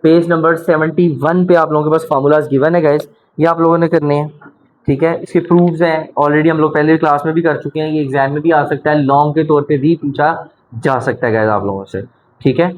पेज नंबर 71 पे आप लोगों के पास फार्मूलाज गिवन है गाइस, ये आप लोगों ने करने हैं। ठीक है, इसके प्रूफ्स हैं, ऑलरेडी हम लोग पहले क्लास में भी कर चुके हैं, ये एग्जाम में भी आ सकता है, लॉन्ग के तौर पे भी पूछा जा सकता है गाइस आप लोगों से। ठीक है,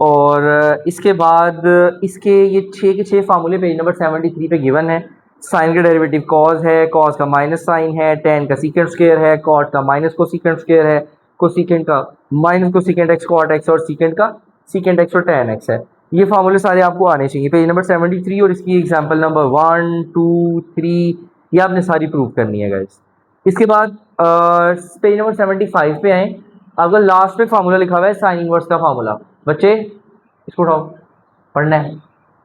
और इसके बाद इसके ये 6 के 6 फार्मूले पेज नंबर 73 पे गिवन है। साइन का डेरिवेटिव कॉस है, कॉस का माइनस साइन है, टेन का सीकेंड स्क्वायर है, कॉट का माइनस कोसीकेंड स्क्वायर है, कोसीकेंड का माइनस कोसीकेंड एक्स कॉट एक्स, और सीकेंड का सीकेंड एक्स और टेन एक्स है। ये फार्मूले सारे आपको आने चाहिए पेज नंबर 73, और इसकी एग्जाम्पल नंबर 1 2 3 ये आपने सारी प्रूव करनी है गाइस। इसके बाद पेज नंबर 75 पे आए, आपका लास्ट पे फार्मूला लिखा हुआ है साइन इनवर्स का फार्मूला। बच्चे इसको उठाओ, पढ़ना है।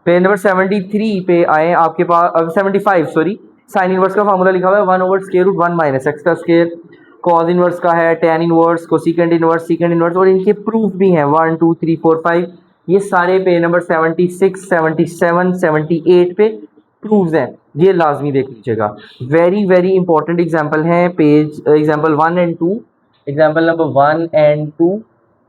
पेज नंबर 73 पे आए, आपके पास 75 सॉरी, साइन इनवर्स का फार्मूला लिखा हुआ है 1/√1 माइनस एक्स का स्क्वायर, कॉस इनवर्स का है tan inverse, cosecant inverse, सीकेंड inverse, और इनके प्रूफ भी हैं 1 2 3 4 5। ये सारे पेज नंबर 76 77 78 पे प्रूफ्स हैं, ये लाजमी देख लीजिएगा। वेरी वेरी इंपॉर्टेंट एग्जाम्पल हैं, page example 1 and 2, example number 1 and 2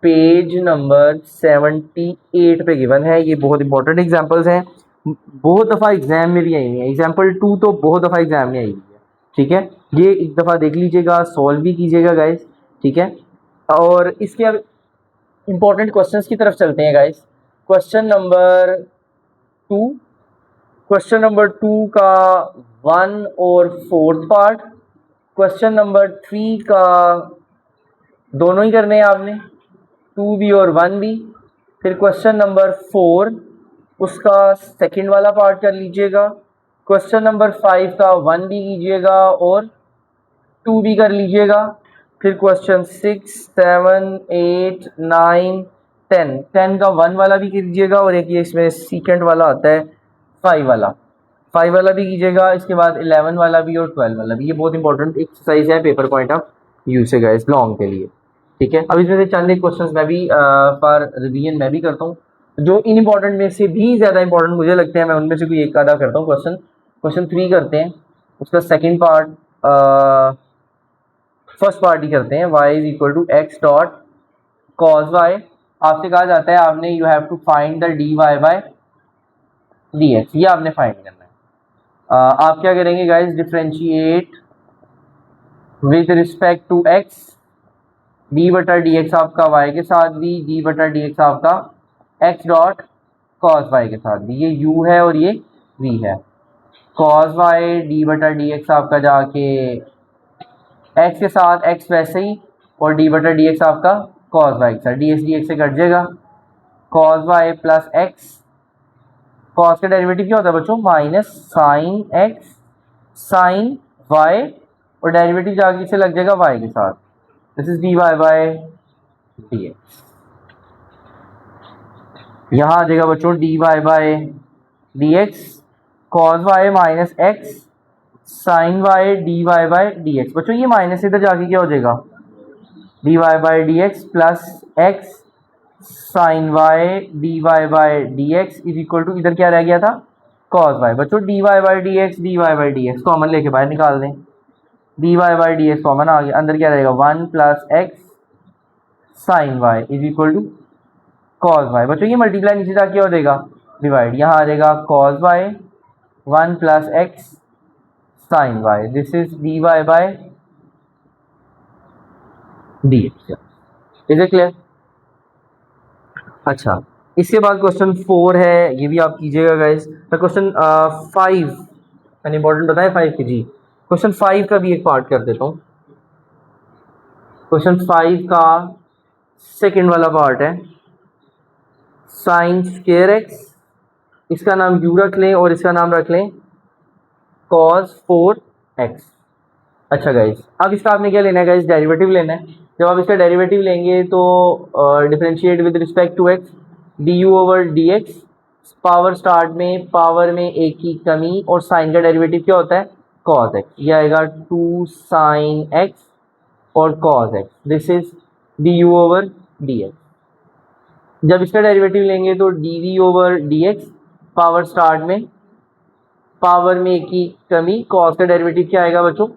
page number 78 पे गिवन है। ये बहुत इंपॉर्टेंट एग्जांपल्स हैं, बहुत दफ़ा एग्जाम में भी आई हुई है। एग्जाम्पल 2 तो बहुत दफ़ा एग्जाम में आई हुई है। ठीक है, ये एक दफ़ा देख लीजिएगा, सॉल्व भी कीजिएगा गाइस। ठीक है, और इसके अब इंपॉर्टेंट क्वेश्चंस की तरफ चलते हैं guys. Question number 2, question number 2 का 1 और 4th पार्ट, क्वेश्चन नंबर 3 का दोनों ही करने हैं आपने, 2 भी और 1 भी। फिर क्वेश्चन नंबर 4 उसका सेकंड वाला पार्ट कर लीजिएगा। क्वेश्चन नंबर 5 का 1 भी कीजिएगा और 2 भी कर लीजिएगा। फिर क्वेश्चन 6 7 8 9 10, 10 का 1 वाला भी कीजिएगा, और एक ये इसमें सेकंड वाला आता है 5 वाला, 5 वाला भी कीजिएगा। इसके बाद 11 वाला भी और 12 वाला भी। ये बहुत इंपॉर्टेंट एक्सरसाइज है पेपर पॉइंट ऑफ व्यू से गाइस, लॉन्ग के लिए। ठीक है, अब इसमें से चंद एक क्वेश्चंस मैं भी फॉर रिवीजन मैं भी करता हूँ, जो इन इंपॉर्टेंट में से भी ज़्यादा इंपॉर्टेंट मुझे लगते हैं, मैं उनमें से कोई एक आधा करता हूँ। क्वेश्चन 3 करते हैं, उसका सेकंड पार्ट फर्स्ट पार्ट ही करते हैं। y is equal to x dot cos y. आपसे कहा जाता है आपने you have to find the d Y by D x, ये आपने फाइंड करना है। आप क्या करेंगे guys, differentiate with respect to x, d बटा डी एक्स आपका y के साथ भी, डी बटा डी एक्स आपका x डॉट कॉस वाई के साथ भी। ये u है और ये v है। कॉस वाई डी बटा डी एक्स आपका जाके x के साथ x वैसे ही, और डी बटा डी एक्स आपका कॉस वाई के साथ, डी एक्स से कट जाएगा। Cos y plus x, cos का डेरिवेटिव क्या होता है बच्चों, minus sine x sine y, और डेरिवेटिव जाके इसे लग जाएगा y के साथ। This is D Y by D x. यहाँ आ जाएगा बच्चों d Y by D x, cos y minus x sine y d Y by D x. बच्चों ये माइनस इधर जाके क्या हो जाएगा, d Y by D x plus x sine y d Y by D x is equal to, इधर क्या रह गया था, कॉस वाई। बच्चों d Y by D x common लेके बाहर निकाल दें, d Y by D x common आ गया, अंदर क्या रहेगा 1 plus x sine y is equal to cos y. बच्चों ये मल्टीप्लाई नीचे जाके क्या हो जाएगा, डिवाइड, यहाँ आ जाएगा cos y 1 plus x sine y, this is D Y by D x. Is it clear? अच्छा, इसके बाद क्वेश्चन 4 है, ये भी आप कीजिएगा गाइस। तो क्वेश्चन 5 मैंने इंपॉर्टेंट बताया 5 की जी। क्वेश्चन 5 का भी एक पार्ट कर देता हूँ। क्वेश्चन 5 का सेकंड वाला पार्ट है साइन स्क्वायर एक्स, इसका नाम u रख लें और इसका नाम रख लें cos 4x। अच्छा गाइस, अब इसका आपने क्या लेना है गाइस, डेरिवेटिव लेना है। जब आप इसका डेरिवेटिव लेंगे तो differentiate with respect to x, du over dx, power start में पावर में एक की कमी, और साइन का डेरिवेटिव क्या होता है cos x, ये आएगा 2 sin x और cos x, this is du over dx। जब इसका डेरिवेटिव लेंगे तो dv over dx, power start में पावर में ए की कमी, कॉस का डेरिवेटिव क्या आएगा बच्चों,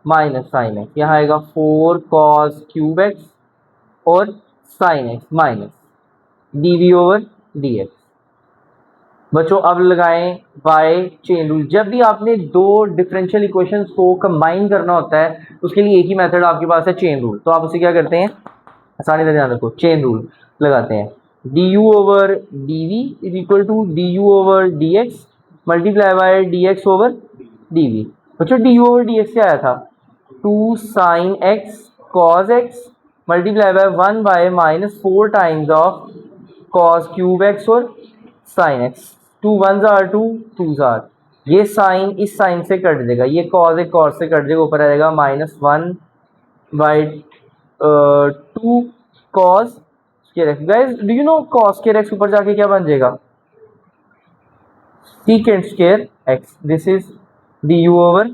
माइनस साइन एक्स, यहाँ आएगा 4 cos क्यूब एक्स और sine x minus dv over dx। बच्चों अब लगाएं बाय चेन रूल। जब भी आपने दो डिफरेंशियल इक्वेशंस को कंबाइन करना होता है उसके लिए एक ही मेथड आपके पास है, चेन रूल। तो आप उसे क्या करते हैं, आसानी से ध्यान रखो, चेन रूल लगाते हैं। du over dv is equal to du over dx multiply by dx over dv। बच्चों du ओवर dx क्या आया था, 2 sin x cos x multiply by 1 by minus 4 times of cos cube x और sin x। 2 1s are 2 2s are, ये साइन इस साइन से कट जाएगा, ये cos एक cos से कट जाएगा, ऊपर आ जाएगा minus 1 by 2 cos square x. Guys do you no cos square x ऊपर जाके क्या बन जाएगा, secant square x. This is du over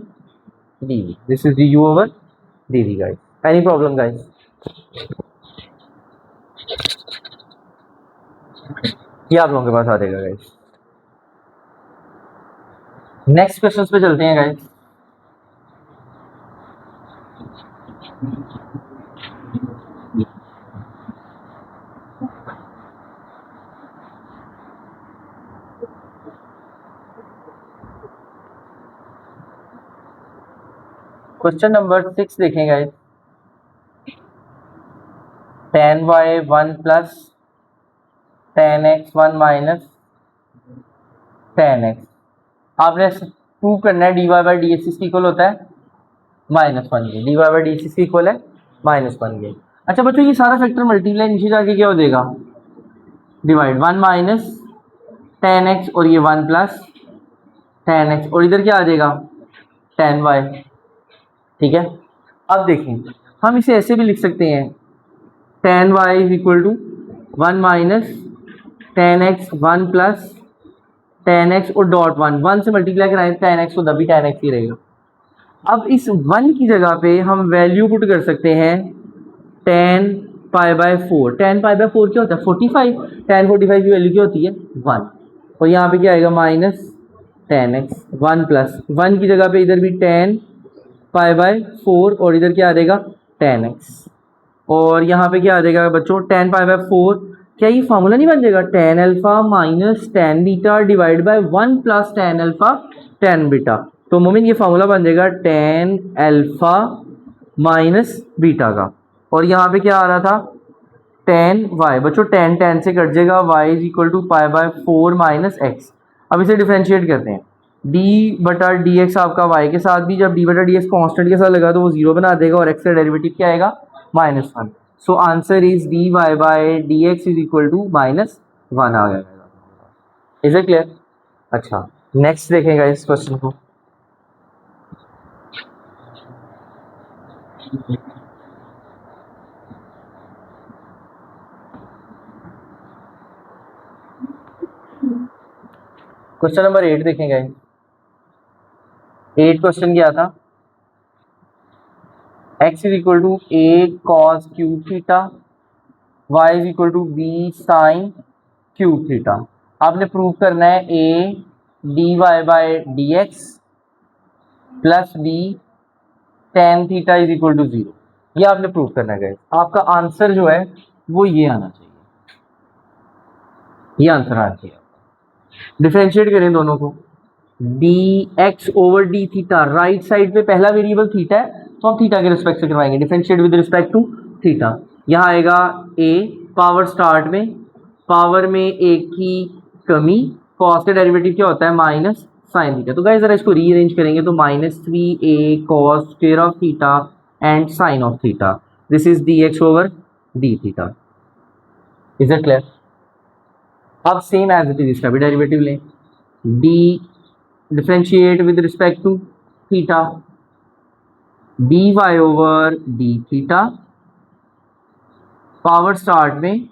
dv, this is du over dv guys. Any problem guys, ये आप लोगों के पास आ जाएगा गाइस। नेक्स्ट क्वेश्चंस पे चलते हैं गाइस। क्वेश्चन नंबर 6 देखें guys. tan y 1 plus tan x 1 minus tan x, आपने प्रूव करना है dy बाई डी एक्स इसकी इक्वल होता है माइनस 1 के, dy by D x equal है माइनस 1 के। अच्छा बच्चों ये सारा फैक्टर मल्टीप्लाई नीचे जाके क्या हो जाएगा, डिवाइड 1 माइनस tan x और ये 1 प्लस tan x और इधर क्या आ जाएगा tan y। ठीक है, अब देखें हम इसे ऐसे भी लिख सकते हैं, tan y is equal to 1 minus tan x 1 plus tan x और डॉट 1 से मल्टीप्लाई कराएं tan x तो तभी tan x ही रहेगा। अब इस 1 की जगह पे हम वैल्यू पुट कर सकते हैं tan pi by 4। tan pi by 4 क्या होता है 45, tan 45 की वैल्यू क्या होती है 1, और यहाँ पे क्या आएगा माइनस tan x 1 प्लस 1 की जगह पे इधर भी tan पाई बाय 4 और इधर क्या आ जाएगा tan x, और यहाँ पे क्या आ जाएगा बच्चों tan पाई बाय 4। क्या ये फार्मूला नहीं बन जाएगा tan alpha minus tan beta divide by 1 plus tan alpha tan beta. तो मोमिन ये फार्मूला बन जाएगा tan अल्फा माइनस बीटा का, और यहाँ पे क्या आ रहा था tan y। बच्चों tan tan से कट जाएगा, y is equal to pi by 4 minus x. अब इसे डिफ्रेंशिएट करते हैं, d बटा डी एक्स आपका y के साथ भी, जब d बटा डी एक्स कॉन्स्टेंट के साथ लगा तो वो 0 बना देगा और x का डेरिवेटिव क्या आएगा minus 1। So answer is dy by D x is equal to minus 1 आ गया। Is it clear? अच्छा नेक्स्ट देखेगा इस क्वेश्चन को। क्वेश्चन नंबर 8 देखेंगे। 8 क्वेश्चन क्या था, x is equal to a cos cube theta, y is equal to b sin cube theta. आपने प्रूव करना है a dy by D x plus b tan theta is equal to 0, ये आपने प्रूव करना है। आपका आंसर जो है वो ये आना चाहिए, ये आंसर आना चाहिए। डिफरेंशिएट करें दोनों को, D x over d theta, right side पे पहला वेरिएबल थीटा है तो हम थीटा के रिस्पेक्ट से करवाएंगे, differentiate with respect to theta. यहाँ आएगा a पावर स्टार्ट में, पावर में a की कमी, कॉस का डेरिवेटिव क्या होता है माइनस साइन थीटा। तो गाइस जरा इसको रीअरेंज करेंगे तो -3a cos square of theta and sine of theta, this is dx over d theta. Is it clear? अब सेम एज इट इज इसका भी डेरिवेटिव लें, d differentiate with respect to theta, dy over d theta, power start में,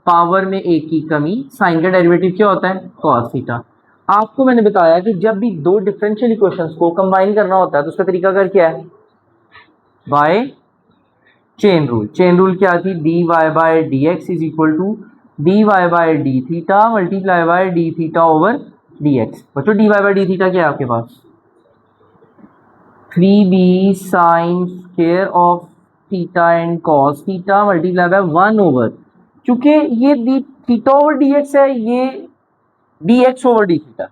पावर में a की कमी, साइन का डेरिवेटिव क्या होता है cos थीटा। आपको मैंने बताया कि जब भी दो डिफरेंशियल इक्वेशंस को कंबाइन करना होता है तो उसका तरीका कर क्या है, by chain rule. Chain rule क्या थी, dy by D x is equal to dy by d theta multiply by d theta over D x. बच्चों d Y by d theta क्या है आपके पास? 3b sine square of theta and cos theta multiply by 1 over, क्योंकि ये d theta over D x है, ये d x over d theta,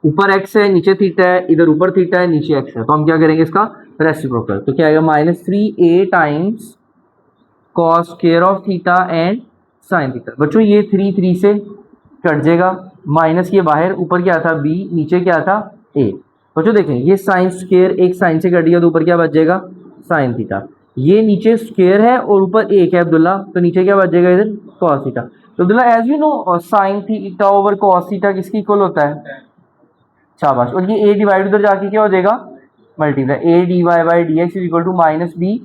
ऊपर एक्स है नीचे थीटा है, इधर ऊपर थीटा है नीचे एक्स है, तो हम क्या करेंगे इसका रेसिप्रोकल, तो क्या आएगा -3a times cos square of theta and sine theta. बच्चों ये 3 से कट जाएगा, माइनस के बाहर, ऊपर क्या था b, नीचे क्या था a। बच्चों देखें ये साइन स्क्वायर एक साइन से कट गया तो ऊपर क्या बच जाएगा साइन थीटा, ये नीचे स्क्वायर है और ऊपर एक है अब्दुल्ला, तो नीचे क्या बच जाएगा इधर कॉस थीटा। तो Abdullah as you know sine theta over cos theta किसकी इक्वल होता है? शाबाश। और ये a डिवाइड उधर जाके क्या हो जाएगा multiply, a d Y by D x is equal to minus b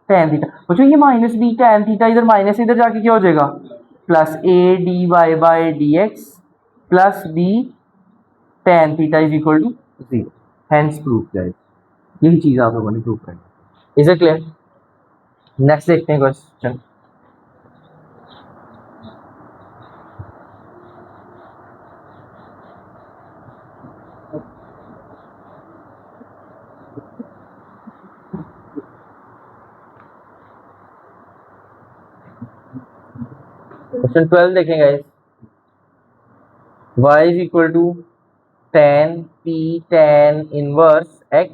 tan theta. बच्चों ये माइनस बी tan थीटा इधर माइनस इधर जाके क्या हो जाएगा plus a d Y by D x plus b tan theta is equal to 0। Hence proof guys, यही चीज आप लोगों ने प्रूव करनी। Is it clear? नेक्स्ट देखते हैं क्वेश्चन। क्वेश्चन 12 देखें guys. y is equal to tan p tan inverse x,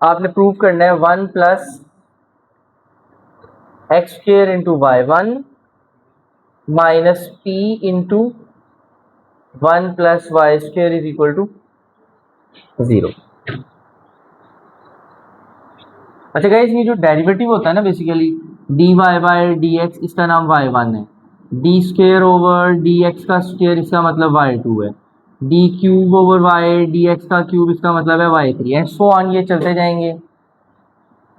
आपने प्रूव करना है 1 plus x square into y 1 minus p into 1 plus y square is equal to 0। अच्छा गाइस ये जो डेरिवेटिव होता है ना basically d Y by D x, इसका नाम y1 है, d square over D x का स्क्वायर इसका मतलब y2 है, d cube over y D x का क्यूब इसका मतलब है y3 है, सो ऑन ये चलते जाएंगे।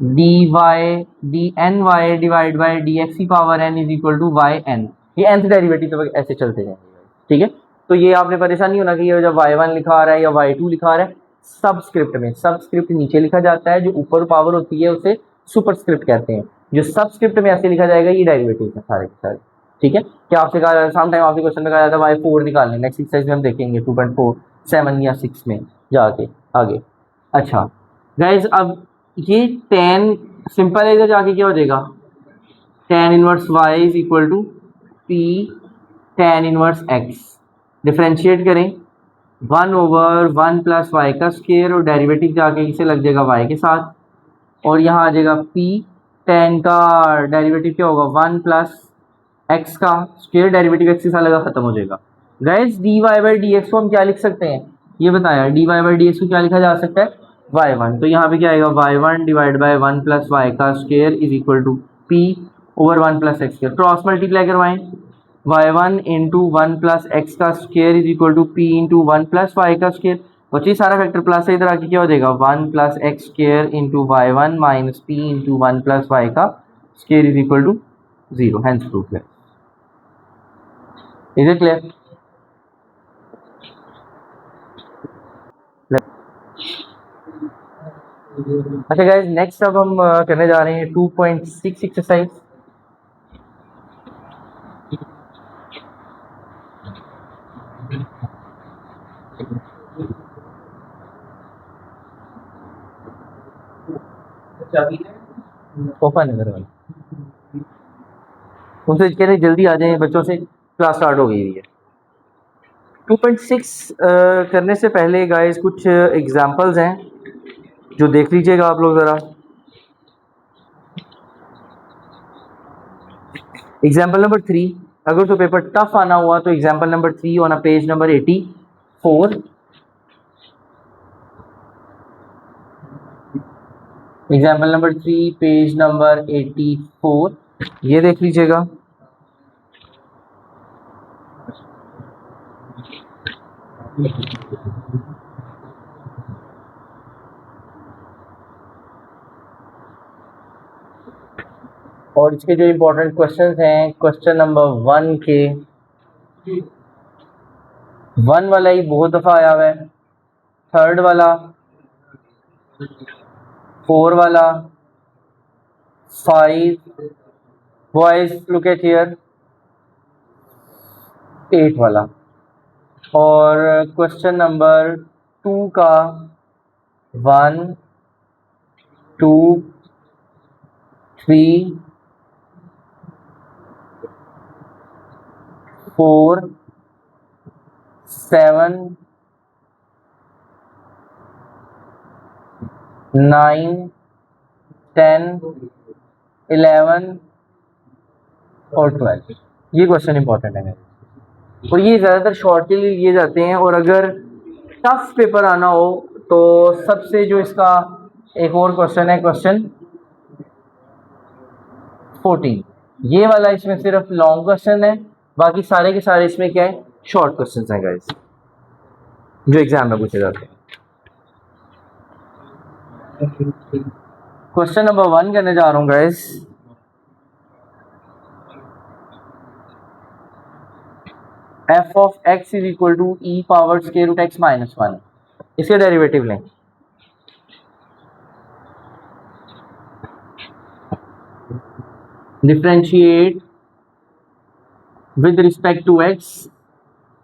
D y d n y divide by D x की power n is equal to y n, ये nth डेरिवेटिव तो ऐसे चलते जाएंगे। ठीक है, तो ये आपने परेशान नहीं होना कि ये जब y1 लिखा आ रहा है या y2 लिखा आ रहा है, सबस्क्रिप्ट में, सबस्क्रिप्ट नीचे लिखा जाता है, जो ऊपर पावर होती है उसे सुपरस्क्रिप्ट कहते हैं, जो सबस्क्रिप्ट में ऐसे लिखा जाएगा ये डेरिवेटिव है सारे के सारे। ठीक है, क्या आपसे कहा सम टाइम आपसे क्वेश्चन में कहा जाता है y4 निकालने, नेक्स्ट एक्सरसाइज में हम देखेंगे 2.4 7 या 6 में जाके आगे। अच्छा गाइज अब ये tan सिंपल है, इधर जाके क्या हो जाएगा tan inverse y is equal to p tan inverse x, differentiate करें 1 ओवर 1 प्लस वाई का स्क्वायर और डेरिवेटिव जाके इसे लग जाएगा y के साथ, और यहाँ आ जाएगा p tan का डेरिवेटिव क्या होगा 1 प्लस x का स्क्वायर, डेरिवेटिव x के साथ लगा खत्म हो जाएगा। Guys d Y by D x को हम क्या लिख सकते हैं ये बताया, d Y by D x को क्या लिखा जा सकता है y1, तो यहाँ पे क्या आएगा y1 divide by 1 plus y का square is equal to p over 1 plus x square, cross multiply करवाएं y1 इंटू 1 प्लस एक्स का square is equal to p into 1 plus y का स्क्वायर, बच्चे सारा फैक्टर प्लस है, इधर आके क्या हो जाएगा 1 plus x square into y1 minus p into 1 plus y का square is equal to 0। Hence proof है। Is it clear? अच्छा गाइस नेक्स्ट अब हम करने जा रहे हैं 2.6 एक्सरसाइज। ओपन है वाला उनसे कह रहे जल्दी आ जाए, बच्चों से क्लास स्टार्ट हो गई है। 2.6 करने से पहले गाइस कुछ एग्जांपल्स हैं जो देख लीजिएगा आप लोग ज़रा। एग्जाम्पल नंबर 3, अगर तो पेपर टफ आना हुआ तो example number 3 on page number 84, example number 3 page number 84, ये देख लीजिएगा। और इसके जो इम्पोर्टेंट क्वेश्चंस हैं, क्वेश्चन नंबर 1 के 1 वाला ही बहुत दफ़ा आया हुआ है, 3rd वाला, 4 वाला, 5 बॉयज लुक एट हियर, 8 वाला, और क्वेश्चन नंबर 2 का 1 2 3 4 7 9 10 11 और 12 ये क्वेश्चन इंपॉर्टेंट है और ये ज़्यादातर शॉर्ट के लिए लिए जाते हैं। और अगर टफ पेपर आना हो तो सबसे जो इसका एक और क्वेश्चन है, क्वेश्चन 14, ये वाला इसमें सिर्फ लॉन्ग क्वेश्चन है, बाकी सारे के सारे इसमें क्या है, शॉर्ट क्वेश्चन हैं गाइस, जो एग्जाम में पूछे जाते हैं। क्वेश्चन नंबर 1 करने जा रहा हूँ guys. f of x is equal to e power square root x minus 1, इसके डेरिवेटिव लें। Differentiate with respect to x,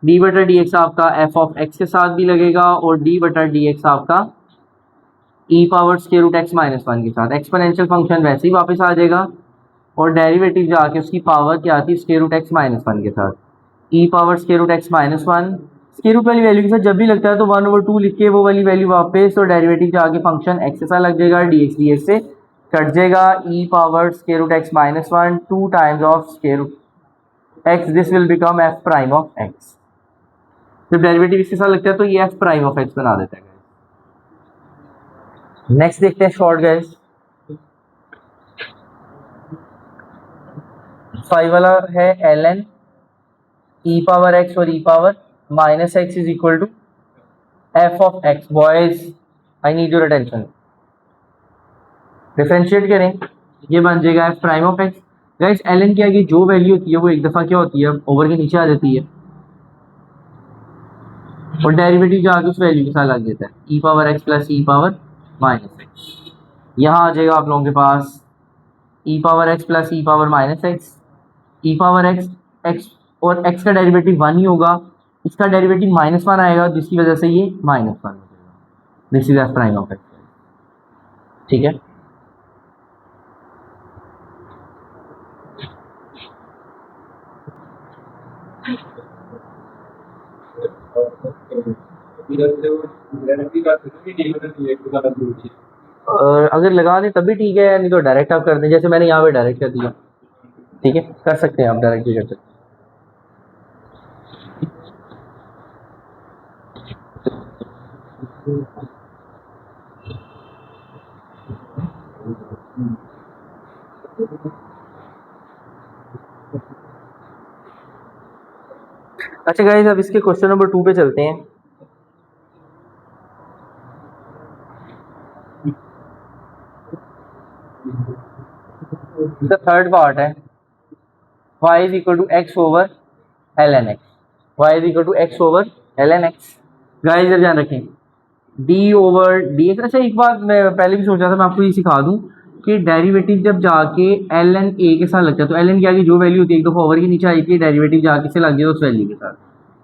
d बटा डी एक्स आपका f ऑफ x के साथ भी लगेगा और डी बटा डी एक्स आपका e power square root x minus 1 के साथ। एक्सपोनेंशियल फंक्शन वैसे ही वापस आ जाएगा और डेरिवेटिव जाके उसकी पावर क्या आती है, स्क्वायर रूट x माइनस 1 के साथ। e power square root x minus 1 square root वाली वैल्यू के साथ जब भी लगता है तो 1/2 लिख के वो वाली वैल्यू वापस, तो डेरिवेटिव जाके फंक्शन x के साथ लग जाएगा, dx dx से कट जाएगा, e power square root x minus 1 2 times of square root x, this will become f prime of x। जब डेरिवेटिव इसके साथ लगता है तो ये f प्राइम ऑफ x बना देता है। नेक्स्ट देखते हैं शॉर्ट गाइस। 5 वाला है ln e पावर x और e power minus x is equal to f of x। Boys I need your attention, differentiate करें, ये बन जाएगा f prime of x। Guys ln की आगे जो वैल्यू होती है वो एक दफा क्या होती है, ओवर के नीचे आ जाती है और डेरिवेटिव जाके उस वैल्यू के साथ लग जाता है, e power x plus e power minus x। यहाँ आ जाएगा आप लोगों के पास e power x plus e power minus x, e power x और x का डेरिवेटिव 1 ही होगा, इसका डेरिवेटिव माइनस 1 आएगा जिसकी वजह से ये माइनस 1 हो जाएगा। This is f prime of x। ठीक है, अगर लगा दें तभी ठीक है, नहीं तो डायरेक्ट आप कर दें, जैसे मैंने यहाँ पे डायरेक्ट कर दिया। ठीक है, कर सकते हैं आप, डायरेक्ट भी कर सकते हैं। अच्छा गाइस, अब इसके क्वेश्चन नंबर 2 पे चलते हैं। इसका थर्ड पार्ट है y is equal to x over l N x, y is equal to x over l N x. Guys इधर ध्यान रखें, डी ओवर डी एक्स। अच्छा एक बात मैं पहले भी सोचा था, मैं आपको ये सिखा दूं कि डेरिवेटिव जब जाके एल एन ए के साथ लगता है तो एल एन की आगे जो वैल्यू होती है एक दफा ओवर के नीचे आई थी, डेरिवेटिव जाके से लग जाए उस वैल्यू के साथ,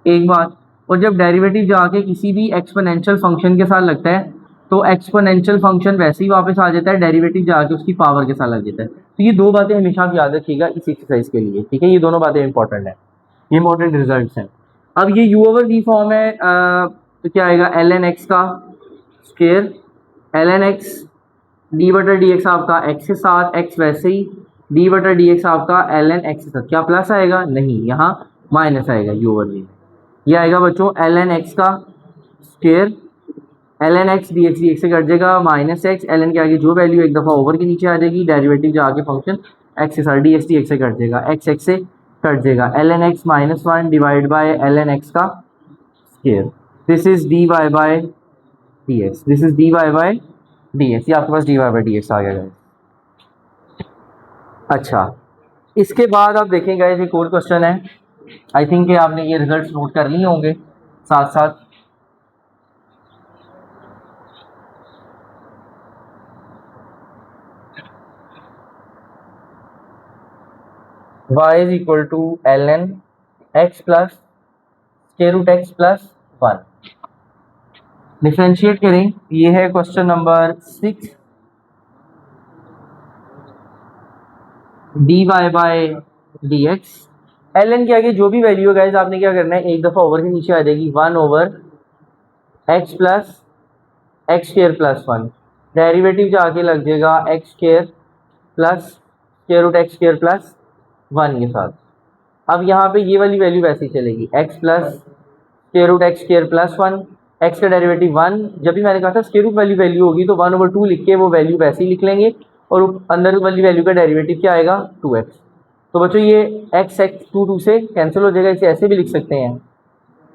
एक बात। और जब डेरिवेटिव जाके किसी भी एक्सपोनेंशियल फंक्शन के साथ लगता है तो एक्सपोनेंशियल फंक्शन वैसे ही वापस आ जाता है, डेरिवेटिव जाके उसकी पावर के साथ लग जाता है। तो ये दो बातें हमेशा आप याद रखिएगा इस एक्सरसाइज के लिए। ठीक है, ये दोनों बातें इंपॉर्टेंट है, ये इंपॉर्टेंट रिजल्ट हैं। अब ये यू ओवर वी फॉर्म है, तो क्या आएगा, एल एन एक्स का square, l N x d बटा डी एक्स आपका एक्स के साथ, एक्स वैसे ही डी बटा डी एक्स आपका एल एन एक्स के साथ। क्या प्लस आएगा, नहीं, यहाँ माइनस आएगा यू ओवर वी। ये आएगा बच्चों एल एन एक्स का square, l N x d x से कट जाएगा माइनस एक्स, एल एन के आगे जो वैल्यू एक दफ़ा ओवर के नीचे आ जाएगी, डेरिवेटिव जो आगे फंक्शन एक्स के साथ डी एक्स से कट जाएगा, एक्स से कट जाएगा, l N x minus 1 divide by l N x का square. This is D Y by D x, this is D Y by D x, ये आपके पास d Y by D x आ गया। अच्छा, इसके बाद आप देखेंगे एक और क्वेश्चन है, आई थिंक कि आपने ये रिजल्ट्स नोट कर लिए होंगे साथ साथ। y is equal to l N x plus square root x plus 1। Differentiate करें, ये है question number 6। D Y by D x, l n के आगे जो भी वैल्यू है गाइस आपने क्या करना है, एक दफ़ा ओवर के नीचे आ जाएगी 1 over x plus x square plus 1, derivative जाके लग जाएगा x square plus square root x square plus 1 के साथ। अब यहाँ पे ये वाली वैल्यू वैसे ही चलेगी, x plus square root x square plus 1, x का डेरिवेटिव 1। जब भी मैंने कहा था स्क्वायर रूट वाली वैल्यू होगी तो 1/2 लिख के वो वैल्यू वैसे ही लिख लेंगे, और अंदर वाली वैल्यू का डेरिवेटिव क्या आएगा 2x। तो बच्चों ये x x 2 से कैंसिल हो जाएगा, इसे ऐसे भी लिख सकते हैं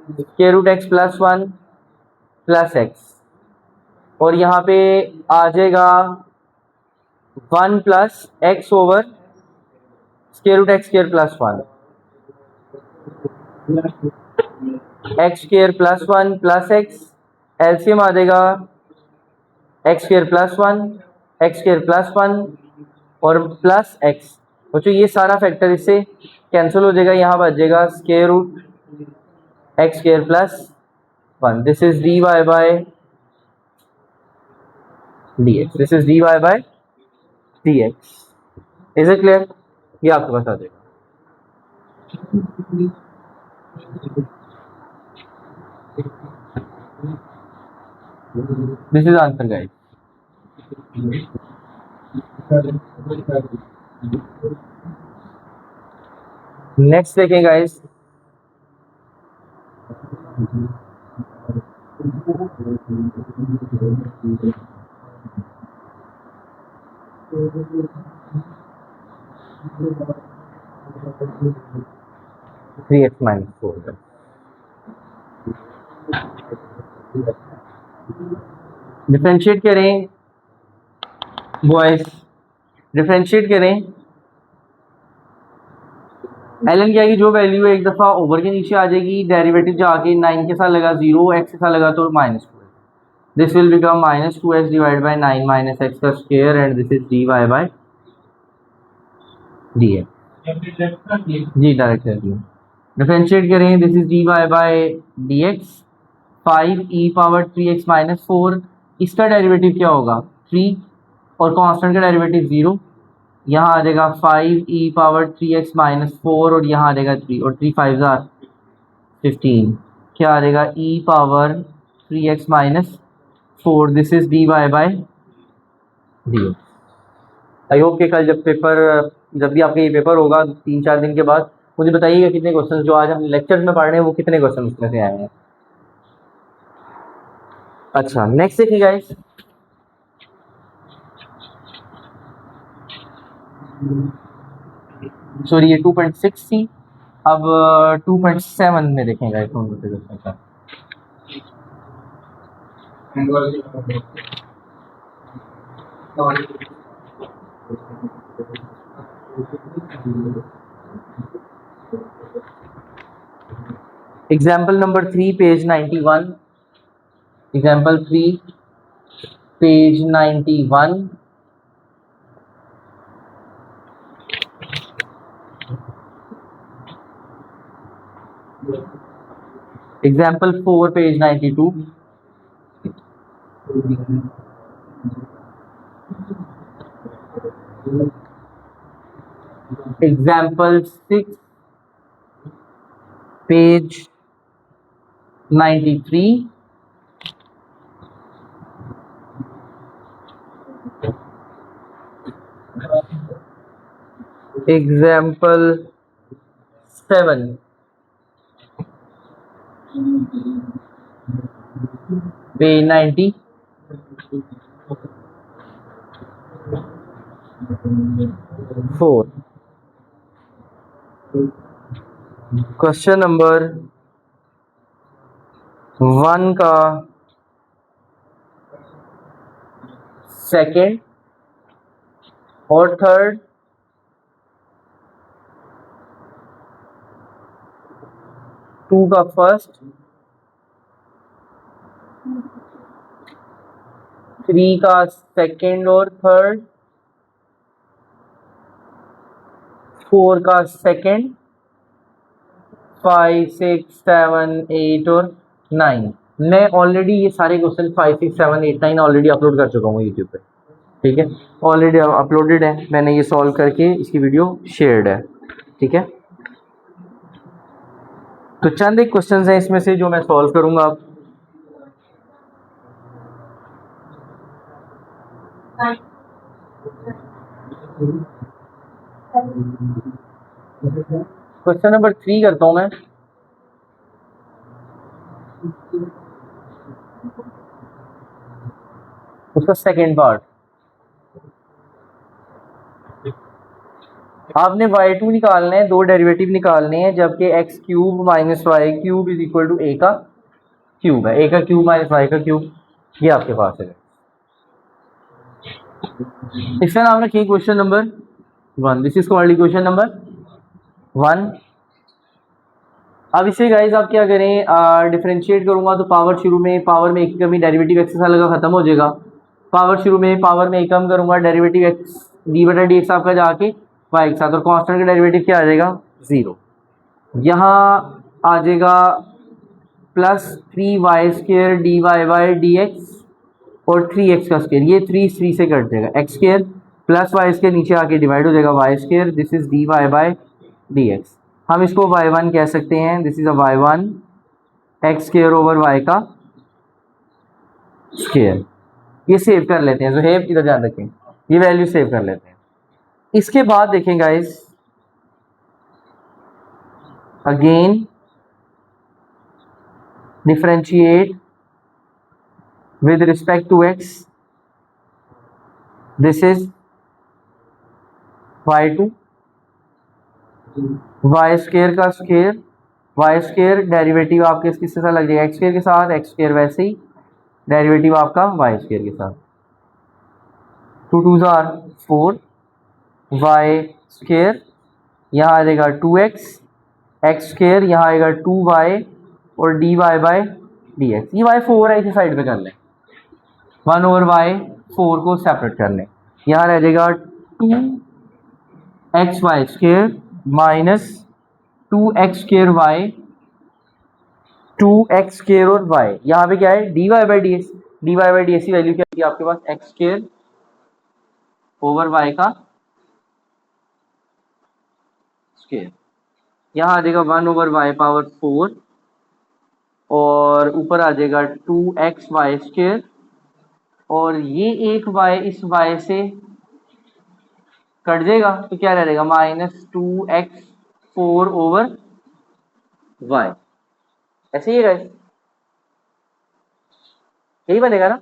square root x plus 1 plus x, और यहाँ पे आ जाएगा 1 plus x over square root x square plus 1, x square plus 1 plus x, LCM आ जाएगा x square plus 1 x square plus 1 और प्लस एक्स। बच्चों ये सारा फैक्टर इससे कैंसिल हो जाएगा, यहाँ बच जाएगा square root x square plus 1। This is D Y by D x, this is D Y by D x. Is it clear? ये आपके पास आ जाएगा। This is answer guys. Next देखें guys, three x minus 4। Differentiate करें बॉयज, डिफरेंशिएट करें, एल एन क्या की जो वैल्यू है एक दफ़ा ओवर के नीचे आ जाएगी, डेरिवेटिव जाके 9 के साथ लगा 0, एक्स के साथ लगा तो -2। This will become -2x divide by 9 minus x का square, and this is D Y by D x. जी डायरेक्ट कर दिया। डिफरेंशिएट करें, this is D Y by D x 5e power 3x minus 4, इसका डेरिवेटिव क्या होगा 3, और कांस्टेंट का डेरिवेटिव 0, यहाँ आ जाएगा 5e पावर 3x माइनस 4 और यहाँ आ जाएगा 3, और 3 5 जार 15, क्या आ जाएगा e power 3x minus 4। This is D Y by D x. I hope कि कल जब भी आपका ये पेपर होगा 3-4 दिन के बाद, मुझे बताइएगा कितने क्वेश्चन जो आज हम लेक्चर में पढ़ रहे हैं वो कितने क्वेश्चन उसमें से आए हैं। अच्छा नेक्स्ट देखिए गाइस, सॉरी ये 2.6 थी, अब 2.7 में देखेंगे कौन से क्वेश्चन का। Example number 3 page 91, example 3 page 91, example 4 page 92, example 6 page 93, example 7 page 90, question number 1 का सेकेंड और थर्ड, 2 का फर्स्ट, 3 का सेकेंड और थर्ड, 4 का सेकेंड, 5, 6, 7, 8 और 9। मैं ऑलरेडी ये सारे क्वेश्चन 5, 6, 7, 8, 9 ऑलरेडी अपलोड कर चुका हूँ यूट्यूब पे, ठीक है, ऑलरेडी अपलोडेड है, मैंने ये सॉल्व करके इसकी वीडियो शेयर्ड है, ठीक है। तो चंद एक क्वेश्चंस हैं इसमें से जो मैं सॉल्व करूंगा अब। क्वेश्चन नंबर 3 करता हूं मैं। उसका सेकेंड पार्ट, आपने y2 निकालना है, दो डेरिवेटिव निकालने हैं, जबकि x cube minus y cube is equal to a का क्यूब है, a का क्यूब माइनस y का क्यूब, ये आपके पास है। इसका नाम रखिए question number 1। This is called question number 1। अब इसे गाइज आप क्या करें, डिफरेंशिएट करूंगा तो पावर शुरू में, पावर में एक की कमी, डेरिवेटिव एक्स से लगा खत्म हो जाएगा। पावर शुरू में, पावर में एक कम करूंगा, डेरिवेटिव एक्स डी बटा डी एक्स आपका जाके वाई के साथ, और कांस्टेंट का डेरिवेटिव क्या आ जाएगा 0। यहाँ आ जाएगा plus 3y² dy by D x और 3x का स्केयर, ये 3 से कट जाएगा, x square plus y square नीचे आके डिवाइड हो जाएगा y square, this is dy by D x. हम इसको y1 कह सकते हैं, this is a y1 x square over y का स्केयर। ये सेव कर लेते हैं, ज़ुहैब इधर ध्यान रखें, ये वैल्यू सेव कर लेते हैं। इसके बाद देखें guys, again differentiate with respect to x, this is y2, y square का स्केयर, y स्केयर डेरिवेटिव आपके किसके साथ लग जाएगा, x स्केयर के साथ, x स्केयर वैसे ही डेरिवेटिव आपका y स्केयर के साथ, 2 2 आर 4, y स्केयर यहाँ आ जाएगा 2x, x स्केयर यहाँ आएगा 2y और dy बाई डी एक्स। ये y4 है, इसे साइड पे कर लें, 1 ओवर y4 को सेपरेट कर लें, यहाँ रह जाएगा 2xy square minus 2x square y, 2x square और y, यहाँ पे क्या है dy by D x, dy by D x की वैल्यू क्या है आपके पास x स्केयर ओवर y का स्केयर, यहाँ आ जाएगा 1 ओवर y पावर 4 और ऊपर आ जाएगा 2xy स्केयर, और ये एक y इस y से कट जाएगा तो क्या रह जाएगा -2x4 ओवर y, ऐसे ही है, यही बनेगा ना।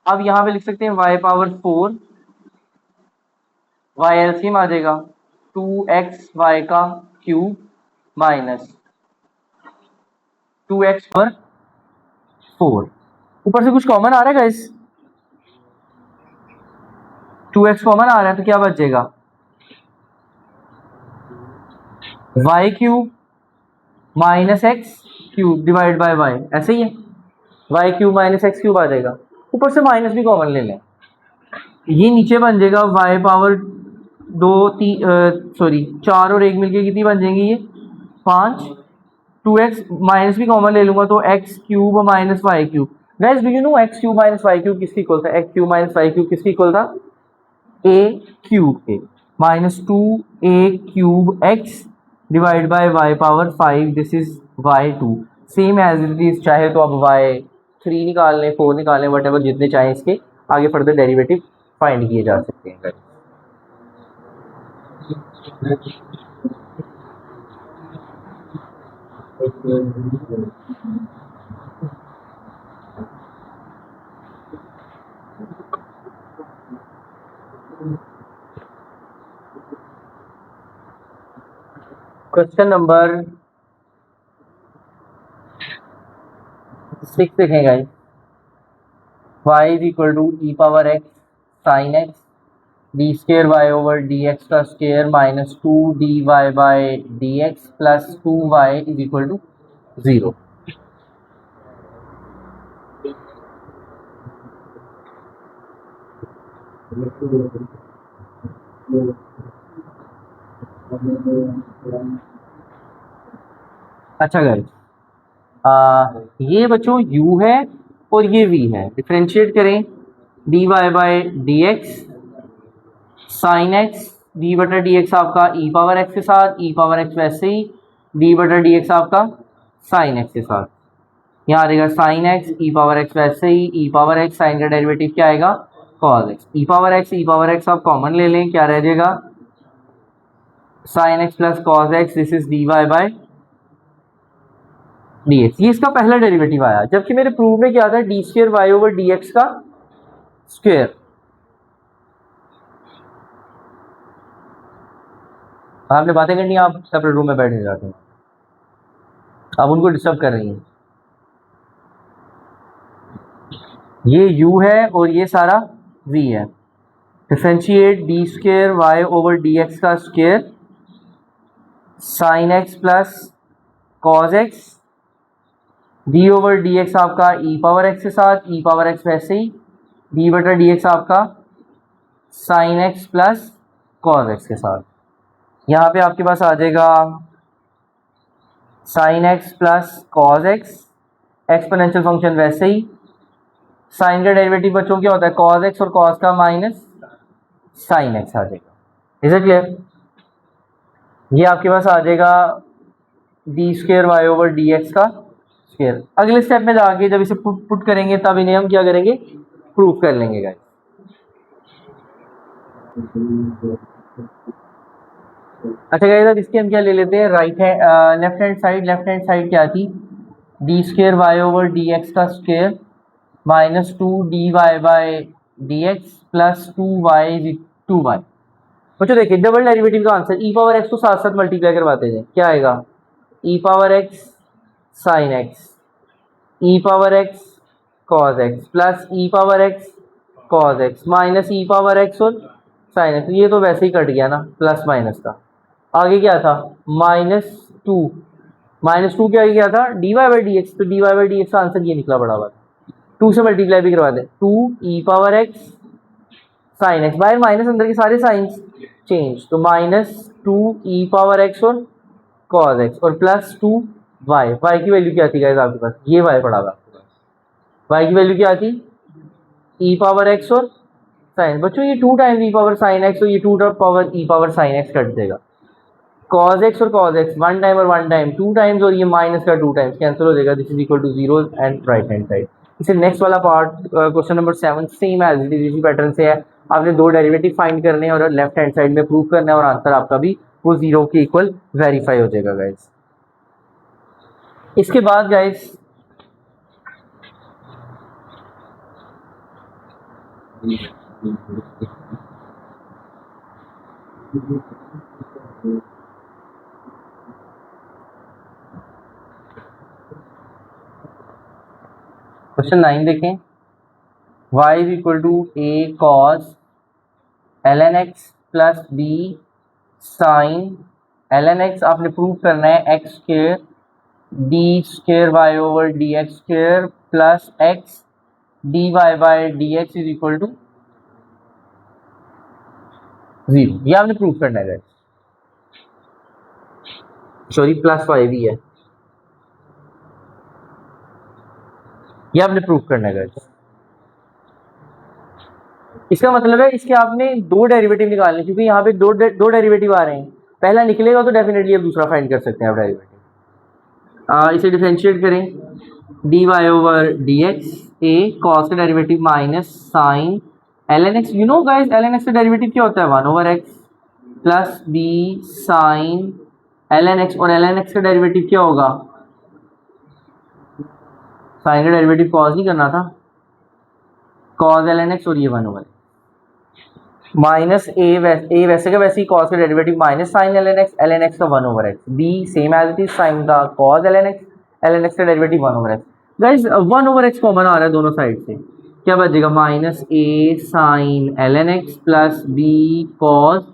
अब यहां पे लिख सकते हैं y पावर 4, y एलसीएम आ जाएगा 2xy का क्यूब माइनस 2x पर 4, ऊपर से कुछ कॉमन आ रहा है गाइस, 2x कॉमन आ रहा है तो क्या बच जाएगा y cube minus x cube divide by y, ऐसे ही है, y cube minus x cube आ जाएगा, ऊपर से माइनस भी कॉमन ले लें, ये नीचे बन जाएगा y पावर 4 और 1 मिलके कितनी बन जाएंगी ये 5, 2x माइनस भी कॉमन ले लूंगा तो x cube minus y cube. Guys do you know x cube minus y cube किसकी इक्वल था, x cube minus y cube किसकी इक्वल था a क्यूब के minus 2a cube x divide by y power 5, this is y2, same as it is, चाहे तो आप y3 निकाल लें, 4 निकाल लें, वट एवर जितने चाहें इसके आगे फर्दर डेरिवेटिव फाइंड किए जा सकते हैं। क्वेश्चन नंबर 6 देखें guys, y is equal to e power x sine x d square y over D x का square minus 2 dy by D x plus 2y is equal to 0। अच्छा गाइस, ये बच्चों u है और ये v है, डिफरेंशिएट करें dy by D x sine x, d बटा डी एक्स आपका e पावर x के साथ, e पावर x वैसे ही d बटा डी एक्स आपका साइन x के साथ, यहाँ आ जाएगा sine x e power x वैसे ही ई पावर एक्स, साइन का डेरिवेटिव क्या आएगा cos x, e power x आप कॉमन ले लें, क्या रह जाएगा sine x plus cos x, this is D Y by D x. ये इसका पहला डेरिवेटिव आया, जबकि मेरे प्रूफ में क्या था d square y over D x का स्क्वायर। आपने बातें करनी, आप सेपरेट रूम में बैठे जाते हैं, आप उनको डिस्टर्ब कर रही हैं। ये u है और ये सारा v है, differentiate d square y over D x का square sine x plus cos x, d over D x आपका ई पावर एक्स के साथ, ई पावर एक्स वैसे ही डी बटा डी एक्स आपका sine x plus cos x के साथ। यहाँ पे आपके पास आ जाएगा sine x plus cos x, exponential function वैसे ही, साइन का डेरिवेटिव बच्चों क्या होता है कॉस एक्स और कॉस का माइनस साइन एक्स आ जाएगा। Is it clear? ये आपके पास आ जाएगा d square y over D x का स्क्वायर। अगले स्टेप में जाके जब इसे पुट करेंगे तब इन्हें हम क्या करेंगे प्रूफ कर लेंगे गाइस। अच्छा गाइस, अब इसके हम क्या ले लेते हैं right hand left hand side क्या थी d square y over D x का square minus two d Y by D x plus two y. बच्चों देखिए डबल डेरिवेटिव का आंसर ई पावर एक्स को साथ साथ मल्टीप्लाई करवाते हैं, क्या आएगा e power x sine x, e power x cos x plus e power x cos x minus e power x और साइन एक्स। ये तो वैसे ही कट गया ना प्लस माइनस का, आगे क्या था माइनस टू क्या गया था d Y by D x, तो d Y by D x का आंसर ये निकला बड़ा हुआ, टू से मल्टीप्लाई भी करवा दें, two e power x sine x, बाहर माइनस अंदर के सारे साइंस चेंज, तो minus two e power x और कॉस एक्स और प्लस टू वाई की वैल्यू क्या थी गाइस आपके पास, ये वाई पड़ा हुआ आपके पास, वाई की वैल्यू क्या थी ई पावर एक्स और साइन। बच्चों ये two times e power sine x, तो ये two power e power sine x cut देगा, कॉस एक्स और कॉस एक्स वन टाइम और वन टाइम टू टाइम्स, और ये माइनस का टू टाइम्स कैंसिल हो जाएगा, this is equal to zero and right hand side. इसे नेक्स्ट वाला part question number 7 same as it is इसी पैटर्न से है, आपने दो डेरिवेटिव फाइंड करने हैं और लेफ्ट हैंड साइड में प्रूव करना है और आंसर आपका भी वो जीरो के इक्वल वेरीफाई हो जाएगा गाइस। इसके बाद गाइस क्वेश्चन 9 देखें, y is equal to a cos ln x प्लस b साइन ln x, आपने प्रूव करना है x square d square y over D x square plus x dy by D x is equal to zero, ये आपने प्रूव करना है, सॉरी प्लस वाई भी है, ये आपने प्रूव करना है। इसका मतलब है इसके आपने दो डेरिवेटिव निकालने, क्योंकि यहाँ पे दो डेरिवेटिव आ रहे हैं, पहला निकलेगा तो डेफिनेटली आप दूसरा फाइंड कर सकते हैं आप डेरिवेटिव। इसे डिफरेंशिएट करें d y over D x a cos का derivative minus sine L N x, you know guys l N x का डेरिवेटिव क्या होता है one over x plus b sine L N x, और एल एन एक्स का डेरिवेटिव क्या होगा साइन का डेरिवेटिव कॉस नहीं करना था कॉस एल एन एक्स, और ये वन ओवर माइनस ए वैसे का वैसे ही कॉस का derivative minus sine L N x का one over X, B same as it is sine का कॉस एल एन एक्स का derivative one over X. Guys one over X common आ रहा है दोनों साइड से, क्या बचेगा माइनस ए sine L N x plus B cos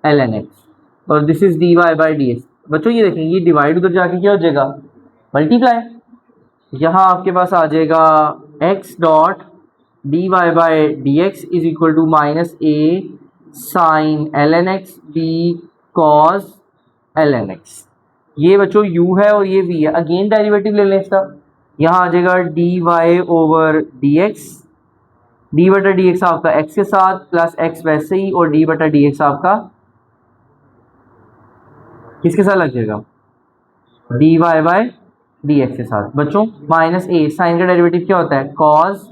L N x, और this is D Y by D x. बच्चों ये देखेंगे ये डिवाइड उधर जाके क्या हो जाएगा मल्टीप्लाई, यहाँ आपके पास आ जाएगा x dot d Y by D x is equal to minus A sine L N x b cos L N x. ये बच्चों u है और ये v है। अगेन डेरिवेटिव ले लें इसका, यहाँ आ जाएगा d y over D x, d बटा डी एक्स आपका x के साथ प्लस x वैसे ही, और डी बटा डी एक्स आपका किसके साथ लग जाएगा, d Y by D x के साथ। बच्चों माइनस ए, साइन का डेरिवेटिव क्या होता है, कॉस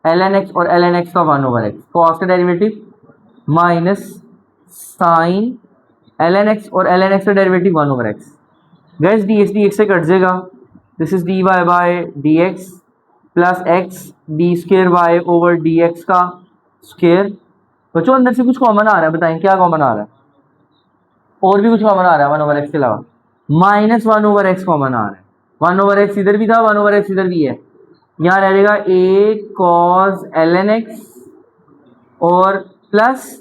एल एन एक्स, और एल एन एक्स का 1/x। कॉस का derivative minus sine L N x, और एल एन एक्स का derivative 1/x। Guys d x से कट जाएगा, this is D Y by D x plus x d square y over D x का स्केयर। बच्चों अंदर से कुछ कॉमन आ रहा है, बताएं क्या कॉमन आ रहा है, और भी कुछ कॉमन आ रहा है 1/x के अलावा, माइनस 1/x कॉमन आ रहा है। 1/x इधर भी था, 1/x इधर भी है। यहाँ रह जाएगा a cos L N x और plus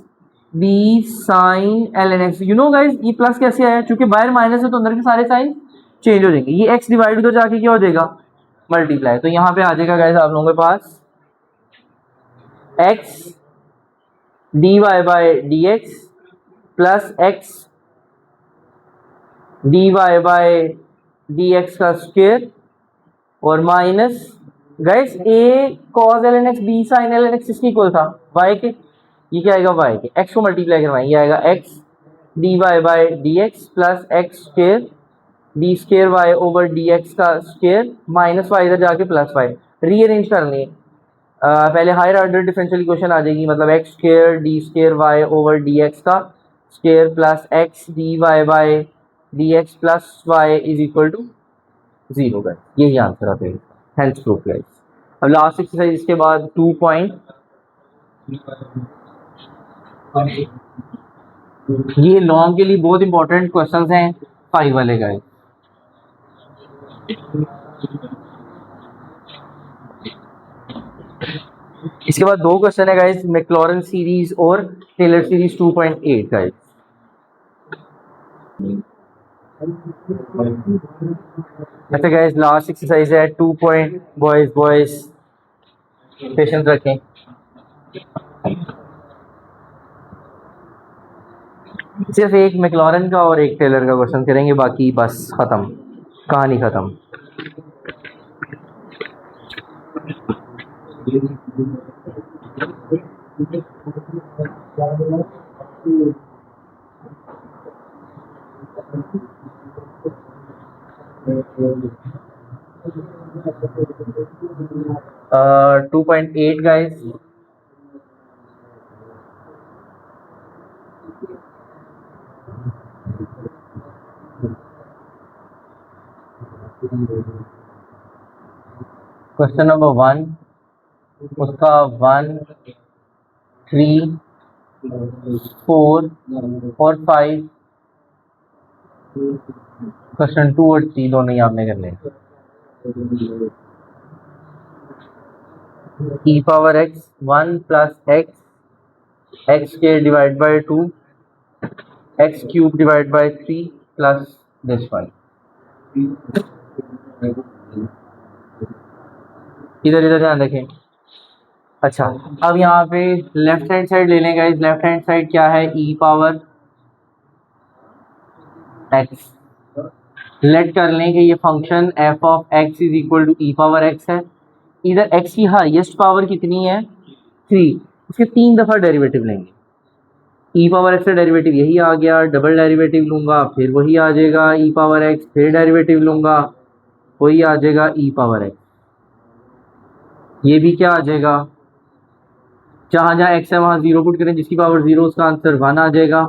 b sine L N x. You know guys ये प्लस कैसे आया, चूंकि बाहर माइनस है तो अंदर के सारे साइन चेंज हो जाएंगे। ये एक्स डिवाइड उधर जाके क्या हो जाएगा, मल्टीप्लाई। तो यहाँ पे आ जाएगा गाइज आप लोगों के पास X D Y by D x plus x D Y by D x का स्क्वेयर और minus guys A cos L N x B sine L N X इसकी इक्वल था वाई के, ये क्या आएगा वाई के, एक्स को मल्टीप्लाई करवाएं, ये आएगा X D Y by D x plus X square D square Y over D x का स्क्वेयर माइनस वाई इधर जाके प्लस वाई। रीअरेंज करनी है, पहले हायर ऑर्डर डिफरेंशियल इक्वेशन आ जाएगी, मतलब X square D square Y over D x का square plus x D Y by D x plus Y is equal to 0 का। यही आंसर आता है, हेंस प्रूफ गाइस। अब लास्ट एक्सरसाइज इसके बाद 2 पॉइंट, ये लॉन्ग के लिए बहुत इंपॉर्टेंट क्वेश्चंस हैं 5 वाले गाइस। इसके बाद 2 क्वेश्चन है गाइस, मैक्लॉरेन सीरीज और टेलर सीरीज 2.8 गाइस। अच्छा गाइस लास्ट एक्सरसाइज है 2 पॉइंट, बॉयज पेशेंस रखें। सिर्फ एक मैक्लॉरेन का और एक टेलर का क्वेश्चन करेंगे, बाकी बस खत्म, कहानी खत्म। uh, 2.8 guys, क्वेश्चन नंबर 1 उसका 1 3 4 और 5, क्वेश्चन 2 और 3 दोनों ही आपने करने हैं। e power x 1 plus x के divide by 2 X cube divide by 3 plus this 1। इधर ध्यान रखें। अच्छा अब यहाँ पे लेफ्ट हैंड साइड ले लें गाइस, लेफ्ट हैंड साइड क्या है, e पावर x। लेट कर लें कि ये function f of x is equal to e power x है। इधर x की हाईएस्ट पावर कितनी है 3, उसके 3 दफ़ा डेरिवेटिव लेंगे। e पावर x का डेरिवेटिव यही आ गया, डबल डेरिवेटिव लूँगा फिर वही आ जाएगा e पावर x, फिर डेरिवेटिव लूँगा वही आ जाएगा e पावर x। ये भी क्या आ जाएगा, जहाँ जहाँ x है वहाँ 0 पुट करें, जिसकी पावर 0 उसका आंसर 1 आ जाएगा।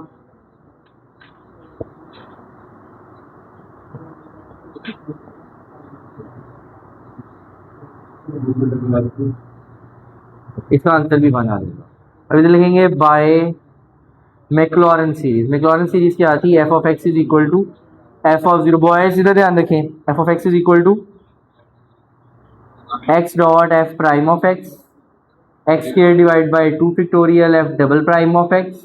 इसका आंसर भी 1 आ जाएगा। अब इधर लिखेंगे by Maclaurin series. Maclaurin series क्या आती है, f of x is equal to f of 0, boys इधर ध्यान रखें, f of x is equal to x dot f prime of x, x square divide by 2 factorial f double prime of x,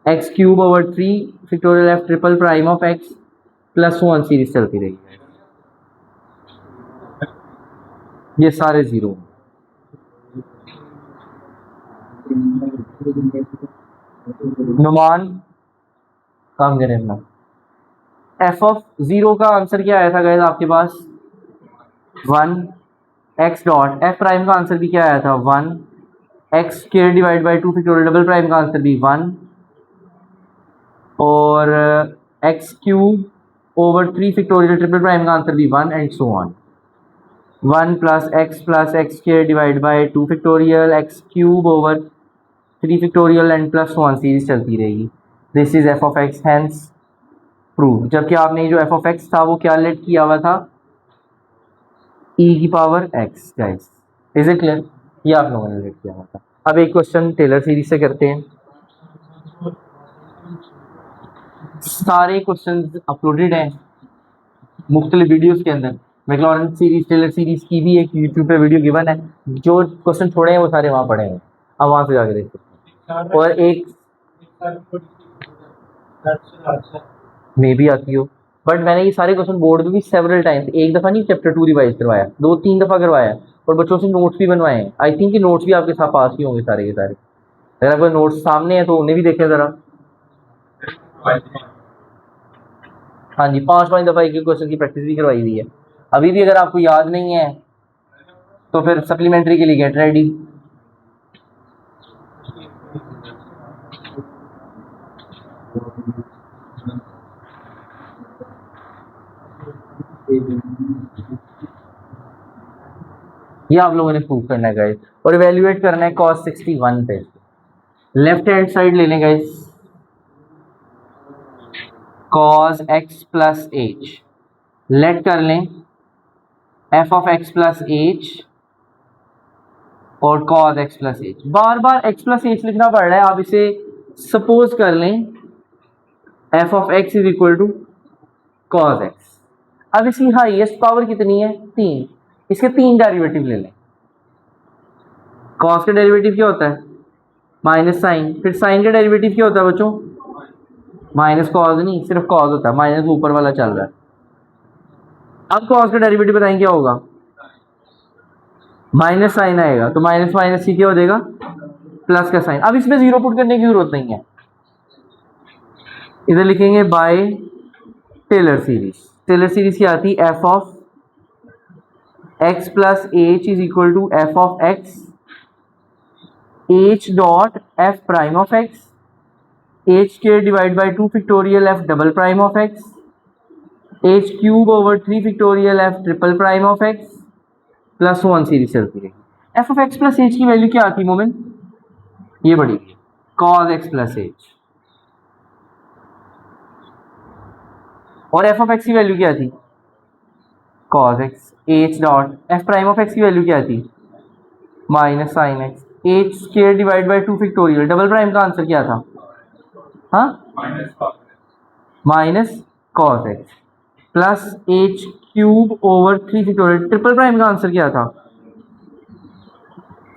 x cube over 3 factorial f triple prime of x plus 1 series चलती रहेगी। ये सारे 0। नुमान काम करें अपना। एफ ऑफ 0 का आंसर क्या आया था गाइस आपके पास 1 एक्स डॉट, एफ प्राइम का आंसर भी क्या आया था 1 x square divide by 2 factorial, double prime का आंसर भी 1 और x cube over 3 factorial, triple prime का आंसर भी 1 and so on. 1 plus x square divide by 2 factorial, x cube over 3 factorial and plus 1 series चलती रहेगी। This is f of x, hence prove. जबकि आपने जो एफ ऑफ एक्स था वो क्या लेट किया हुआ था e की power x guys, is it clear? ये आप लोगों ने लेट किया हुआ था। अब एक क्वेश्चन टेलर सीरीज से करते हैं। सारे क्वेश्चंस अपलोडेड हैं मुख्तलिफ वीडियोस के अंदर। मैक्लॉरेन सीरीज, टेलर सीरीज की भी एक यूट्यूब पे वीडियो गिवन है, जो क्वेश्चन छोड़े हैं वो सारे वहाँ पड़े हैं, अब वहाँ से जाके देख सकते हैं। और एक मे भी आती हो, बट मैंने ये सारे क्वेश्चन बोर्ड में भी सेवरल टाइम्स, एक दफ़ा नहीं चैप्टर 2 रिवाइज करवाया, 2-3 दफ़ा करवाया और बच्चों से नोट्स भी बनवाए हैं। आई थिंक कि नोट्स भी आपके साथ पास ही होंगे सारे के सारे। अगर आपके नोट्स सामने हैं तो उन्हें भी देखें ज़रा। हाँ जी, 5-5 दफ़ा एक क्वेश्चन की प्रैक्टिस भी करवाई हुई है। अभी भी अगर आपको याद नहीं है तो फिर सप्लीमेंट्री के लिए गेट रेडी। ये आप लोगों ने प्रूव करना है गाइस, और इवेल्युएट करना है cos 61 पे। लेफ्ट हैंड साइड ले लें guys, cos x plus h, let कर लें f of x plus h और cos x प्लस एच। बार बार x प्लस एच लिखना पड़ रहा है, आप इसे सपोज कर लें f of x is equal to cos x। अब इसकी हाईएस्ट पावर कितनी है 3, इसके 3 डेरिवेटिव ले लें। cos का डेरिवेटिव क्या होता है माइनस साइन, फिर साइन का डेरिवेटिव क्या होता है बच्चों माइनस कॉज, नहीं सिर्फ कॉज होता है, माइनस ऊपर वाला चल रहा है। अब कॉज का डेरिवेटिव बताएं क्या होगा, माइनस साइन आएगा तो माइनस माइनस ही क्या हो जाएगा प्लस का साइन। अब इसमें जीरो पुट करने की जरूरत नहीं है, इधर लिखेंगे by Taylor series. Taylor series क्या आती है f of x plus h is equal to f of x h dot f prime of x h square divide by 2 factorial f double prime of x h cube over 3 factorial f triple prime of x plus 1 series चलती रहेगी। F of x plus h की वैल्यू क्या आती मोमेंट, ये बड़ी cos x प्लस एच, और एफ ऑफ एक्स की वैल्यू क्या थी cos x H dot f prime of x की वैल्यू क्या थी minus sine x h square divide by 2 factorial, double prime का आंसर क्या था हाँ minus cos x plus H cube over 3 factorial, triple prime का आंसर क्या था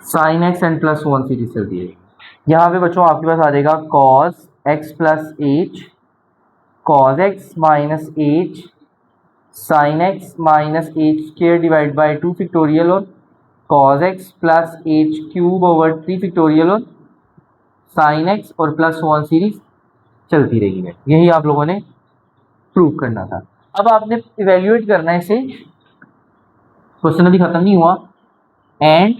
sine x and plus 1 series चलती है। यहाँ पे बच्चों आपके पास आ जाएगा cos x plus H cos x minus h sine x minus H square divide by 2 factorial और cos x plus H cube over 3 factorial और साइन एक्स और प्लस 1 सीरीज चलती रहेगी। यही आप लोगों ने प्रूव करना था। अब आपने इवेल्युएट करना है इसे, क्वेश्चन अभी खत्म नहीं हुआ, एंड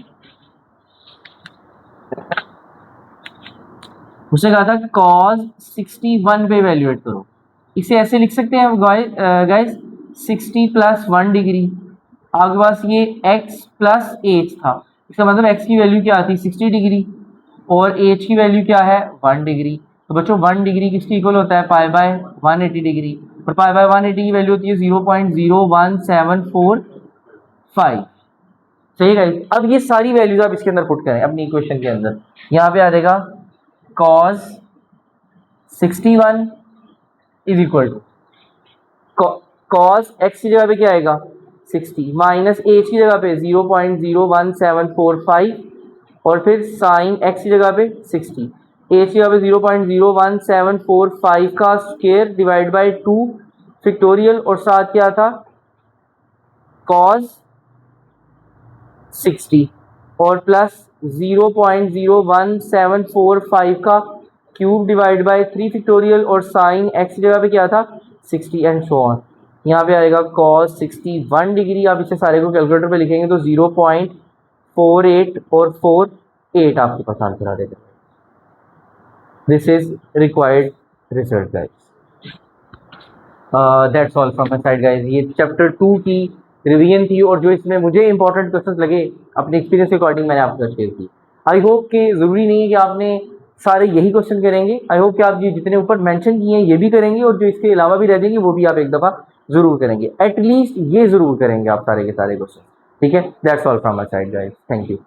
उसने कहा था कि cos 61 पे इवेल्युएट करो। इसे ऐसे लिख सकते हैं गाइस 60 प्लस 1 डिग्री, आपके पास ये x प्लस एच था, इसका मतलब x की वैल्यू क्या आती 60 डिग्री और h की वैल्यू क्या है 1 डिग्री। तो बच्चों 1 डिग्री किसके इक्वल होता है पाई बाय 180 डिग्री, और पाई बाय 180 की वैल्यू होती है 0.01745। सही गाइस, अब ये सारी वैल्यूज आप इसके अंदर पुट करें अपनी इक्वेशन के अंदर। यहाँ पे आ जाएगा cos 61 is equal to cos x की जगह पे क्या आएगा 60 माइनस एच की जगह पे 0.01745 और फिर साइन x की जगह पे 60, एच की जगह पे 0.01745 का स्क्वायर डिवाइड बाई 2 फैक्टोरियल और साथ क्या था cos 60 और प्लस 0.01745 का क्यूब डिवाइड बाई 3 फैक्टोरियल और साइन x की जगह पे क्या था 60 एंड सो ऑन। यहाँ पे आएगा cos 61 डिग्री। आप इसे सारे को कैलकुलेटर पे लिखेंगे तो 0.48 और 48 आपके पास आंसर आ जाएगा। This is required research guys. That's all from my side guys. ये चैप्टर 2 की रिवीजन थी और जो इसमें मुझे इंपॉर्टेंट क्वेश्चंस लगे अपने एक्सपीरियंस के अकॉर्डिंग मैंने आपके साथ शेयर की। आई होप कि ज़रूरी नहीं है कि आपने सारे यही क्वेश्चन करेंगे। आई होप कि आप ये जितने ऊपर मेंशन किए हैं ये भी करेंगे और जो इसके अलावा भी रह जाएंगे वो भी आप एक दफ़ा ज़रूर करेंगे। एटलीस्ट ये ज़रूर करेंगे आप सारे के सारे क्वेश्चन। ठीक है, that's all from my side guys, thank you.